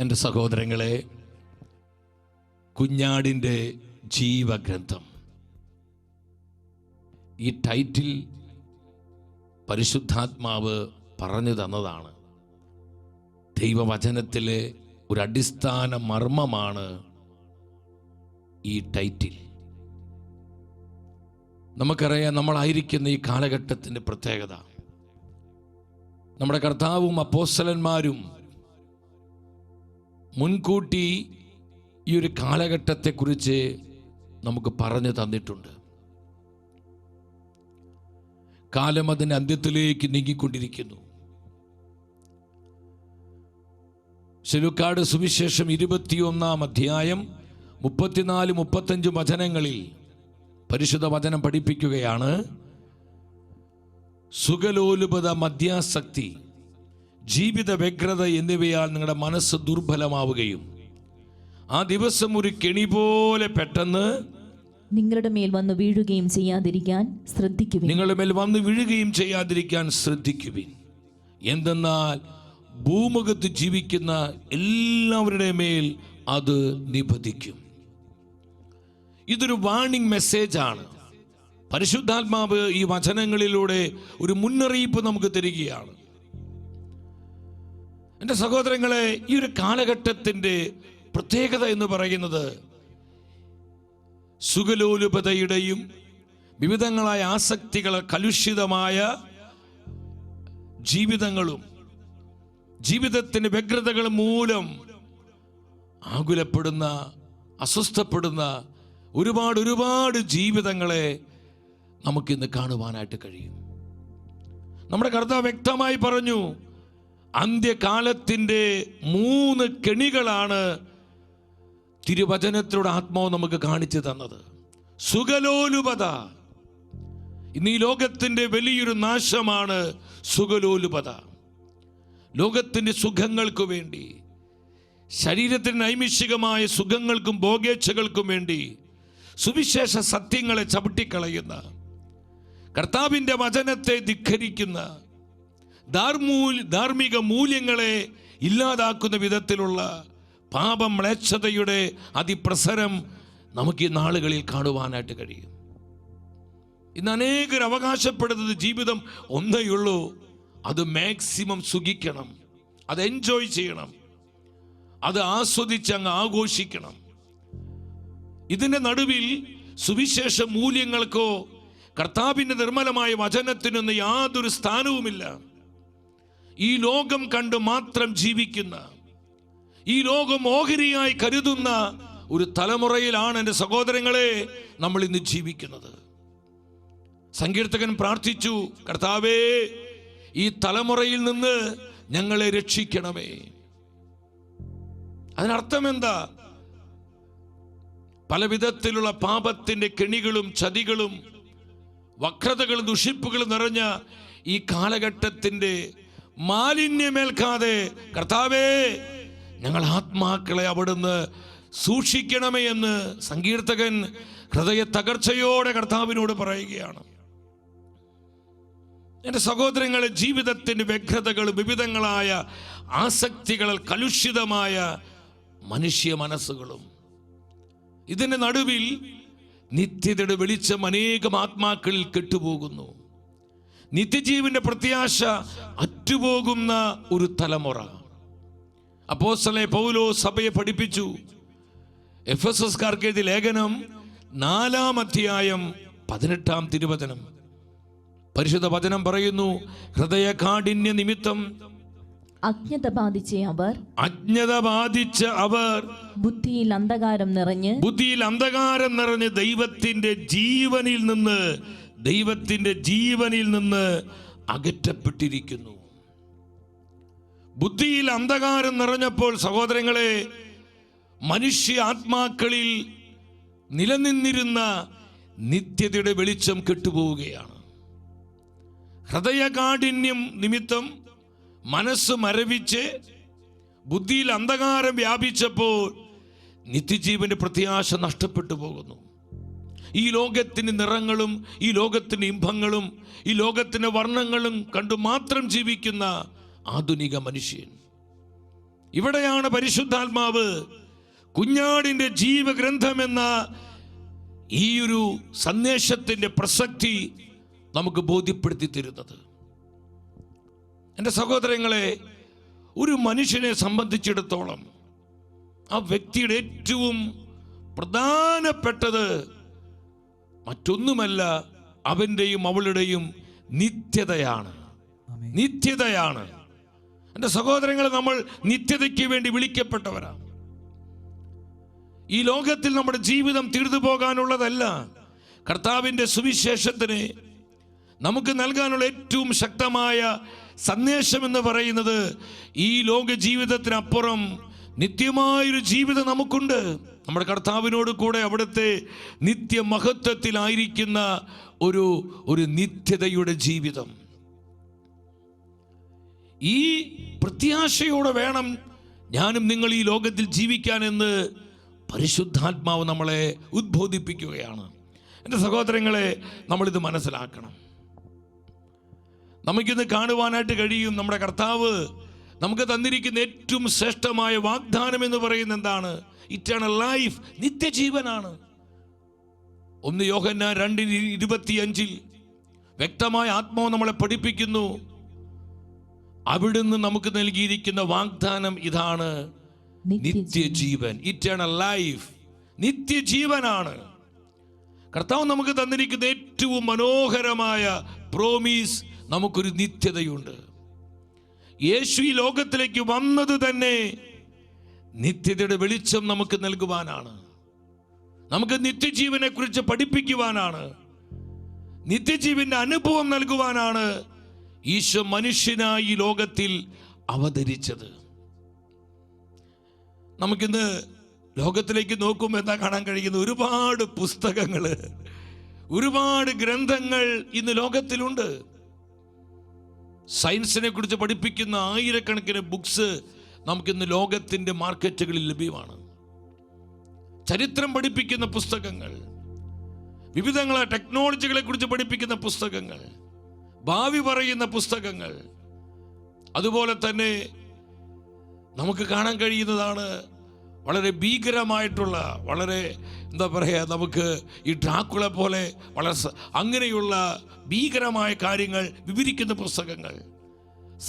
എൻ്റെ സഹോദരങ്ങളെ, കുഞ്ഞാടിൻ്റെ ജീവഗ്രന്ഥം, ഈ ടൈറ്റിൽ പരിശുദ്ധാത്മാവ് പറഞ്ഞു തന്നതാണ്. ദൈവവചനത്തിലെ ഒരു അടിസ്ഥാന മർമ്മമാണ് ഈ ടൈറ്റിൽ. നമുക്കറിയാം, നമ്മളായിരിക്കുന്ന ഈ കാലഘട്ടത്തിൻ്റെ പ്രത്യേകത. നമ്മുടെ കർത്താവും അപ്പോസ്തലന്മാരും മുൻകൂട്ടി ഈ ഒരു കാലഘട്ടത്തെക്കുറിച്ച് നമുക്ക് പറഞ്ഞു തന്നിട്ടുണ്ട്. കാലം അതിൻ്റെ അന്ത്യത്തിലേക്ക് നീങ്ങിക്കൊണ്ടിരിക്കുന്നു. ശിലുക്കാട് സുവിശേഷം 21-ാം അധ്യായം 34-35 വചനങ്ങളിൽ പരിശുദ്ധ വചനം പഠിപ്പിക്കുകയാണ്. സുഖലോലുപത, മദ്യാസക്തി, ജീവിത വ്യഗ്രത എന്നിവയാൽ നിങ്ങളുടെ മനസ്സ് ദുർബലമാവുകയും ആ ദിവസം ഒരു കെണി പോലെ പെട്ടെന്ന് നിങ്ങളുടെ മേൽ വന്ന് വീഴുകയും ചെയ്യാതിരിക്കാൻ ശ്രദ്ധിക്കുവിൻ. നിങ്ങളുടെ മേൽ വന്ന് വീഴുകയും ചെയ്യാതിരിക്കാൻ ശ്രദ്ധിക്കുവിൻ. എന്തെന്നാൽ ഭൂമുഖത്ത് ജീവിക്കുന്ന എല്ലാവരുടെ മേൽ അത് നിബന്ധിക്കും. ഇതൊരു വാർണിംഗ് മെസ്സേജാണ്. പരിശുദ്ധാത്മാവ് ഈ വചനങ്ങളിലൂടെ ഒരു മുന്നറിയിപ്പ് നമുക്ക് തരികയാണ്. എൻ്റെ സഹോദരങ്ങളെ, ഈ ഒരു കാലഘട്ടത്തിൻ്റെ പ്രത്യേകത എന്ന് പറയുന്നത് സുഖലോലുപതയുടെയും വിവിധങ്ങളായ ആസക്തികൾ, കലുഷിതമായ ജീവിതങ്ങളും ജീവിതത്തിൻ്റെ വ്യഗ്രതകൾ മൂലം ആകുലപ്പെടുന്ന, അസ്വസ്ഥപ്പെടുന്ന ഒരുപാട് ജീവിതങ്ങളെ നമുക്കിന്ന് കാണുവാനായിട്ട് കഴിയും. നമ്മുടെ കർത്താവ് വ്യക്തമായി പറഞ്ഞു, അന്ത്യകാലത്തിൻ്റെ 3 കെണികളാണ് തിരുവചനത്തിലൂടെ ആത്മാവ് നമുക്ക് കാണിച്ചു തന്നത്. സുഖലോലുപത, ഇന്ന് ഈ ലോകത്തിൻ്റെ വലിയൊരു നാശമാണ് സുഖലോലുപത. ലോകത്തിൻ്റെ സുഖങ്ങൾക്ക് വേണ്ടി, ശരീരത്തിന് നൈമിഷികമായ സുഖങ്ങൾക്കും ഭോഗേച്ഛകൾക്കും വേണ്ടി സുവിശേഷ സത്യങ്ങളെ ചവിട്ടിക്കളയുന്ന, കർത്താവിൻ്റെ വചനത്തെ ധിക്കരിക്കുന്ന, ധാർമ്മിക മൂല്യങ്ങളെ ഇല്ലാതാക്കുന്ന വിധത്തിലുള്ള പാപം, മ്ലേച്ഛതയുടെ അതിപ്രസരം നമുക്ക് ഈ നാളുകളിൽ കാണുവാനായിട്ട് കഴിയും. ഇന്ന് അനേകർ അവകാശപ്പെടുന്നത് ജീവിതം ഒന്നേയുള്ളൂ, അത് മാക്സിമം സുഖിക്കണം, അത് എൻജോയ് ചെയ്യണം, അത് ആസ്വദിച്ച് അങ്ങ് ആഘോഷിക്കണം. ഇതിൻ്റെ നടുവിൽ സുവിശേഷ മൂല്യങ്ങൾക്കോ കർത്താവിൻ്റെ നിർമ്മലമായ വചനത്തിനൊന്നും യാതൊരു സ്ഥാനവുമില്ല. ഈ ലോകം കണ്ട് മാത്രം ജീവിക്കുന്ന, ഈ ലോകം ഓഹരിയായി കരുതുന്ന ഒരു തലമുറയിലാണ് എൻ്റെ സഹോദരങ്ങളെ നമ്മൾ ഇന്ന് ജീവിക്കുന്നത്. സങ്കീർത്തകൻ പ്രാർത്ഥിച്ചു, കർത്താവേ, ഈ തലമുറയിൽ നിന്ന് ഞങ്ങളെ രക്ഷിക്കണമേ. അതിനർത്ഥം എന്താ? പല വിധത്തിലുള്ള പാപത്തിൻ്റെ കെണികളും ചതികളും വക്രതകളും ദുഷിപ്പുകളും നിറഞ്ഞ ഈ കാലഘട്ടത്തിൻ്റെ മാലിന്യമേൽക്കാതെ കർത്താവേ, ഞങ്ങൾ ആത്മാക്കളെ അവിടുന്ന് സൂക്ഷിക്കണമേ എന്ന് സങ്കീർത്തകൻ ഹൃദയ തകർച്ചയോടെ കർത്താവിനോട് പറയുകയാണ്. എൻ്റെ സഹോദരങ്ങളെ, ജീവിതത്തിൻ്റെ വ്യഗ്രതകളും വിവിധങ്ങളായ ആസക്തികൾ, കലുഷിതമായ മനുഷ്യ മനസ്സുകളും, ഇതിൻ്റെ നടുവിൽ നിത്യതയുടെ വെളിച്ചം അനേകം ആത്മാക്കളിൽ കെട്ടുപോകുന്നു. നിത്യജീവന്റെ പ്രത്യാശ അറ്റുപോകുന്ന ഒരു തലമുറ. അപ്പോസ്തലൻ പൗലോസ് സഭയെ പഠിപ്പിച്ചു. എഫെസസ്കാർക്ക് എഴുതിയ ലേഖനം 4-ാം അധ്യായം 18-ാം തിരുവചനം. പരിശുദ്ധ വചനം പറയുന്നു, ഹൃദയകാഠിന്യ നിമിത്തം അജ്ഞത ബാധിച്ച അവർ ബുദ്ധിയിൽ അന്ധകാരം നിറഞ്ഞ് ദൈവത്തിന്റെ ജീവനിൽ നിന്ന് അകറ്റപ്പെട്ടിരിക്കുന്നു. ബുദ്ധിയിൽ അന്ധകാരം നിറഞ്ഞപ്പോൾ സഹോദരങ്ങളെ, മനുഷ്യ ആത്മാക്കളിൽ നിലനിന്നിരുന്ന നിത്യതയുടെ വെളിച്ചം കെട്ടുപോവുകയാണ്. ഹൃദയകാഠിന്യം നിമിത്തം മനസ്സ് മരവിച്ച് ബുദ്ധിയിൽ അന്ധകാരം വ്യാപിച്ചപ്പോൾ നിത്യജീവന്റെ പ്രത്യാശ നഷ്ടപ്പെട്ടു പോകുന്നു. ഈ ലോകത്തിൻ്റെ നിറങ്ങളും ഈ ലോകത്തിൻ്റെ ഇമ്പങ്ങളും ഈ ലോകത്തിൻ്റെ വർണ്ണങ്ങളും കണ്ടു മാത്രം ജീവിക്കുന്ന ആധുനിക മനുഷ്യൻ ഇവിടെയാണ് പരിശുദ്ധാത്മാവ് കുഞ്ഞാടിൻ്റെ ജീവഗ്രന്ഥമെന്ന ഈ ഒരു സന്ദേശത്തിൻ്റെ പ്രസക്തി നമുക്ക് ബോധ്യപ്പെടുത്തി തരുന്നത്. എൻ്റെ സഹോദരങ്ങളെ, ഒരു മനുഷ്യനെ സംബന്ധിച്ചിടത്തോളം ആ വ്യക്തിയുടെ ഏറ്റവും പ്രധാനപ്പെട്ടത് മറ്റൊന്നുമല്ല, അവൻ്റെയും അവളുടെയും നിത്യതയാണ്. നിത്യതയാണ്. എൻ്റെ സഹോദരങ്ങളെ, നമ്മൾ നിത്യതയ്ക്ക് വേണ്ടി വിളിക്കപ്പെട്ടവരാണ്. ഈ ലോകത്തിൽ നമ്മുടെ ജീവിതം തീർന്നു പോകാനുള്ളതല്ല. കർത്താവിൻ്റെ സുവിശേഷത്തിന് നമുക്ക് നൽകാനുള്ള ഏറ്റവും ശക്തമായ സന്ദേശം എന്ന് പറയുന്നത് ഈ ലോക ജീവിതത്തിനപ്പുറം നിത്യമായൊരു ജീവിതം നമുക്കുണ്ട്. നമ്മുടെ കർത്താവിനോട് കൂടെ അവിടുത്തെ നിത്യമഹത്വത്തിലായിരിക്കുന്ന ഒരു നിത്യതയുടെ ജീവിതം. ഈ പ്രത്യാശയോടെ വേണം ഞാനും നിങ്ങൾ ഈ ലോകത്തിൽ ജീവിക്കാനെന്ന് പരിശുദ്ധാത്മാവ് നമ്മളെ ഉദ്ബോധിപ്പിക്കുകയാണ്. എൻ്റെ സഹോദരങ്ങളെ, നമ്മളിത് മനസ്സിലാക്കണം. നമുക്കിന്ന് കാണുവാനായിട്ട് കഴിയും, നമ്മുടെ കർത്താവ് നമുക്ക് തന്നിരിക്കുന്ന ഏറ്റവും ശ്രേഷ്ഠമായ വാഗ്ദാനം എന്ന് പറയുന്നത് എന്താണ്? Eternal life, നിത്യജീവനാണ്. 1 യോഹന്നാൻ 2:25 വ്യക്തമായ ആത്മാവ് നമ്മളെ പഠിപ്പിക്കുന്നു. അവിടുന്ന് നമുക്ക് നൽകിയിരിക്കുന്ന വാഗ്ദാനം ഇതാണ്, നിത്യജീവൻ. ഇറ്റേണൽ ലൈഫ്, നിത്യജീവനാണ്. കർത്താവ് നമുക്ക് തന്നിരിക്കുന്ന ഏറ്റവും മനോഹരമായ പ്രോമിസ്, നമുക്കൊരു നിത്യതയുണ്ട്. യേശു ഈ ലോകത്തിലേക്ക് വന്നത് തന്നെ നിത്യതയുടെ വെളിച്ചം നമുക്ക് നൽകുവാനാണ്. നമുക്ക് നിത്യജീവനെ കുറിച്ച് പഠിപ്പിക്കുവാനാണ്. നിത്യജീവന്റെ അനുഭവം നൽകുവാനാണ് ഈശോ മനുഷ്യനായി ഈ ലോകത്തിൽ അവതരിച്ചത്. നമുക്കിന്ന് ലോകത്തിലേക്ക് നോക്കുമ്പോൾ എന്താ കാണാൻ കഴിയുന്നത്? ഒരുപാട് പുസ്തകങ്ങൾ, ഒരുപാട് ഗ്രന്ഥങ്ങൾ ഇന്ന് ലോകത്തിലുണ്ട്. സയൻസിനെ കുറിച്ച് പഠിപ്പിക്കുന്ന ആയിരക്കണക്കിന് ബുക്സ് നമുക്കിന്ന് ലോകത്തിൻ്റെ മാർക്കറ്റുകളിൽ ലഭ്യമാണ്. ചരിത്രം പഠിപ്പിക്കുന്ന പുസ്തകങ്ങൾ, വിവിധങ്ങളായ ടെക്നോളജികളെ കുറിച്ച് പഠിപ്പിക്കുന്ന പുസ്തകങ്ങൾ, ഭാവി പറയുന്ന പുസ്തകങ്ങൾ. അതുപോലെ തന്നെ നമുക്ക് കാണാൻ കഴിയുന്നതാണ് വളരെ ഭീകരമായിട്ടുള്ള, വളരെ എന്താ പറയുക, നമുക്ക് ഈ ഡ്രാക്കുള പോലെ വളരെ അങ്ങനെയുള്ള ഭീകരമായ കാര്യങ്ങൾ വിവരിക്കുന്ന പുസ്തകങ്ങൾ,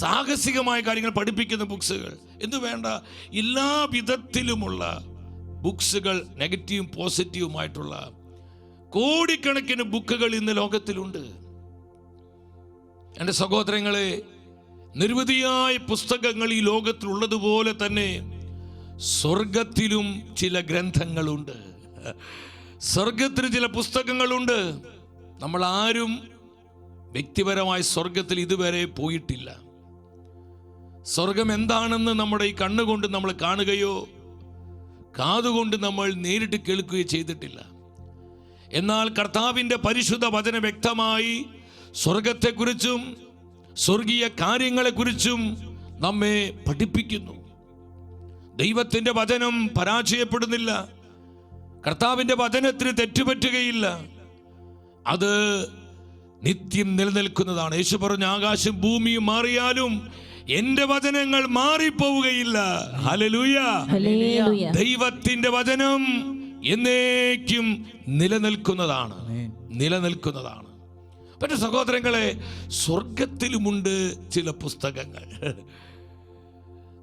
സാഹസികമായ കാര്യങ്ങൾ പഠിപ്പിക്കുന്ന ബുക്സുകൾ എന്ന് വേണ്ട എല്ലാ വിധത്തിലുമുള്ള ബുക്സുകൾ, നെഗറ്റീവും പോസിറ്റീവുമായിട്ടുള്ള കോടിക്കണക്കിന് ബുക്കുകൾ ഇന്ന് ലോകത്തിലുണ്ട്. എൻ്റെ സഹോദരങ്ങളെ, നിരവധിയായ പുസ്തകങ്ങൾ ഈ ലോകത്തിലുള്ളതുപോലെ തന്നെ സ്വർഗത്തിലും ചില ഗ്രന്ഥങ്ങളുണ്ട്. സ്വർഗത്തിന് ചില പുസ്തകങ്ങളുണ്ട്. നമ്മൾ ആരും വ്യക്തിപരമായി സ്വർഗത്തിൽ ഇതുവരെ പോയിട്ടില്ല. സ്വർഗം എന്താണെന്ന് നമ്മുടെ ഈ കണ്ണുകൊണ്ട് നമ്മൾ കാണുകയോ കാതുകൊണ്ട് നമ്മൾ നേരിട്ട് കേൾക്കുകയോ ചെയ്തിട്ടില്ല. എന്നാൽ കർത്താവിൻ്റെ പരിശുദ്ധ വചനം വ്യക്തമായി സ്വർഗത്തെക്കുറിച്ചും സ്വർഗീയ കാര്യങ്ങളെക്കുറിച്ചും നമ്മെ പഠിപ്പിക്കുന്നു. ദൈവത്തിൻ്റെ വചനം പരാജയപ്പെടുന്നില്ല. കർത്താവിൻ്റെ വചനത്തിന് തെറ്റുപറ്റുകയില്ല. അത് നിത്യം നിലനിൽക്കുന്നതാണ്. യേശു പറഞ്ഞു, ആകാശം ഭൂമിയും മാറിയാലും എൻ്റെ വചനങ്ങൾ മാറിപ്പോവുകയില്ല. ഹല്ലേലൂയ. ദൈവത്തിൻ്റെ വചനം എന്നേക്കും നിലനിൽക്കുന്നതാണ്. പക്ഷേ സഹോദരങ്ങളെ, സ്വർഗത്തിലുമുണ്ട് ചില പുസ്തകങ്ങൾ.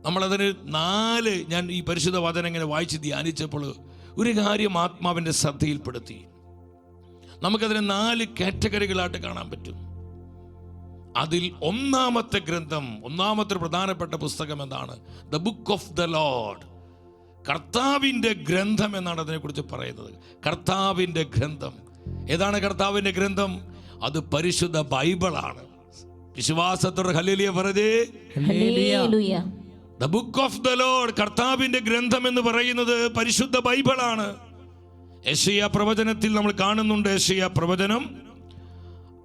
നമ്മളതിന് 4 ഞാൻ ഈ പരിശുദ്ധ വചനം ഇങ്ങനെ വായിച്ച് ധ്യാനിച്ചപ്പോൾ ഒരു കാര്യം ആത്മാവിൻ്റെ ശ്രദ്ധയിൽപ്പെടുത്തി. നമുക്കതിനെ 4 കാറ്റഗറികളായിട്ട് കാണാൻ പറ്റും. അതിൽ ഒന്നാമത്തെ ഗ്രന്ഥം, ഒന്നാമത്തെ പ്രധാനപ്പെട്ട പുസ്തകം എന്താണ്? The book of the Lord, കർത്താവിൻ്റെ ഗ്രന്ഥം എന്നാണ് അതിനെക്കുറിച്ച് പറയുന്നത്. കർത്താവിൻ്റെ ഗ്രന്ഥം ഏതാണ്? കർത്താവിൻ്റെ ഗ്രന്ഥം അത് പരിശുദ്ധ ബൈബിളാണ്. വിശ്വാസത്തോടെ ഹല്ലേലൂയ പറഞ്ഞേ. The book of the Lord, കർത്താവിൻ്റെ ഗ്രന്ഥം എന്ന് പറയുന്നത് പരിശുദ്ധ ബൈബിളാണ്. യെശയ്യാ പ്രവചനത്തിൽ നമ്മൾ കാണുന്നുണ്ട്. യെശയ്യാ പ്രവചനം,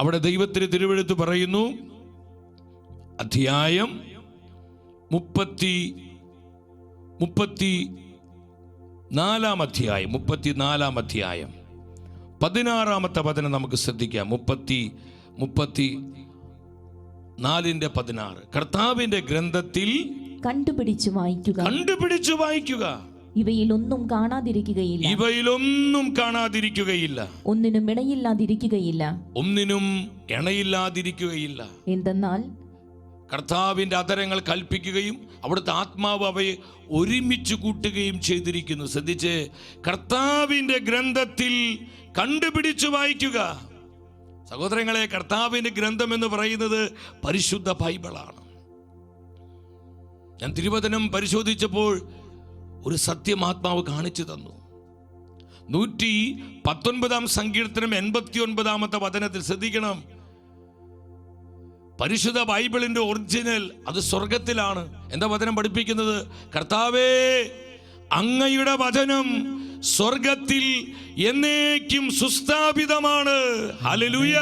അവിടെ ദൈവത്തിന് തിരുവെഴുത്ത് പറയുന്നു, അധ്യായം 34 അധ്യായം 16 വചനം നമുക്ക് ശ്രദ്ധിക്കാം. 34:16 കർത്താവിൻ്റെ ഗ്രന്ഥത്തിൽ കണ്ടുപിടിച്ചു വായിക്കുക. കണ്ടുപിടിച്ചു വായിക്കുക. ഇവയിലൊന്നും കാണാതിരിക്കുകയില്ല. ഇവയിലൊന്നും കാണാതിരിക്കുകയില്ല. ഒന്നിനും ഇണയില്ലാതിരിക്കുകയില്ല. ഒന്നിനും ഇണയില്ലാതിരിക്കുകയില്ല. എന്തെന്നാൽ കർത്താവിന്റെ അധരങ്ങൾ കൽപ്പിക്കുകയും അവിടുത്തെ ആത്മാവ് അവയെ ഒരുമിച്ച് കൂട്ടുകയും ചെയ്തിരിക്കുന്നു. ശ്രദ്ധിച്ച്, കർത്താവിന്റെ ഗ്രന്ഥത്തിൽ കണ്ടുപിടിച്ചു വായിക്കുക. സഹോദരങ്ങളെ, കർത്താവിന്റെ ഗ്രന്ഥം എന്ന് പറയുന്നത് പരിശുദ്ധ ബൈബിളാണ്. ഞാൻ തിരുവചനം പരിശോധിച്ചപ്പോൾ ഒരു സത്യം ആത്മാവ് കാണിച്ചു തന്നു. 119 സങ്കീർത്തനം 89 വചനത്തിൽ ശ്രദ്ധിക്കണം. പരിശുദ്ധ ബൈബിളിന്റെ ഒറിജിനൽ അത് സ്വർഗത്തിലാണ്. എന്താ വചനം പഠിപ്പിക്കുന്നത്? കർത്താവേ, അങ്ങയുടെ വചനം സ്വർഗത്തിൽ എന്നേക്കും സുസ്ഥാപിതമാണ്. ഹല്ലേലൂയ.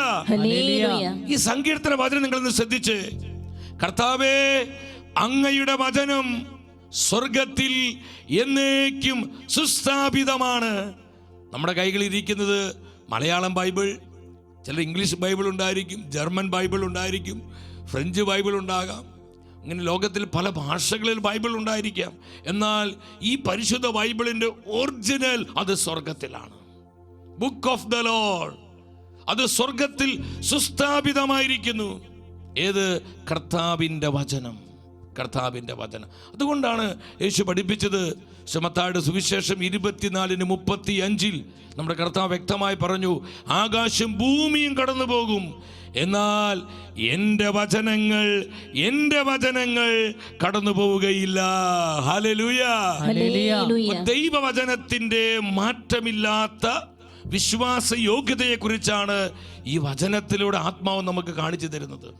ഈ സങ്കീർത്തന വചനം നിങ്ങളൊന്ന് ശ്രദ്ധിച്ച്. കർത്താവേ, അങ്ങയുടെ വചനം സ്വർഗത്തിൽ എന്നേക്കും സുസ്ഥാപിതമാണ്. നമ്മുടെ കൈകളിൽ ഇരിക്കുന്നത് മലയാളം ബൈബിൾ, ചില ഇംഗ്ലീഷ് ബൈബിൾ ഉണ്ടായിരിക്കും, ജർമ്മൻ ബൈബിൾ ഉണ്ടായിരിക്കും, ഫ്രഞ്ച് ബൈബിൾ ഉണ്ടാകാം. അങ്ങനെ ലോകത്തിൽ പല ഭാഷകളിൽ ബൈബിൾ ഉണ്ടായിരിക്കാം. എന്നാൽ ഈ പരിശുദ്ധ ബൈബിളിന്റെ ഒറിജിനൽ അത് സ്വർഗത്തിലാണ്. ബുക്ക് ഓഫ് ദ ലോർഡ് അത് സ്വർഗത്തിൽ സുസ്ഥാപിതമായിരിക്കുന്നു. ഏത്? കർത്താവിന്റെ വചനം. കർത്താവിന്റെ വചനം. അതുകൊണ്ടാണ് യേശു പഠിപ്പിച്ചത്. മത്തായിയുടെ സുവിശേഷം 24:35 നമ്മുടെ കർത്താവ് വ്യക്തമായി പറഞ്ഞു, ആകാശം ഭൂമിയും കടന്നു പോകും, എന്നാൽ എൻ്റെ വചനങ്ങൾ കടന്നു പോവുകയില്ല. ഹല്ലേലൂയ. ദൈവവചനത്തിന്റെ മാറ്റമില്ലാത്ത വിശ്വാസ യോഗ്യതയെ കുറിച്ചാണ് ഈ വചനത്തിലൂടെ ആത്മാവ് നമുക്ക് കാണിച്ചു തരുന്നത്.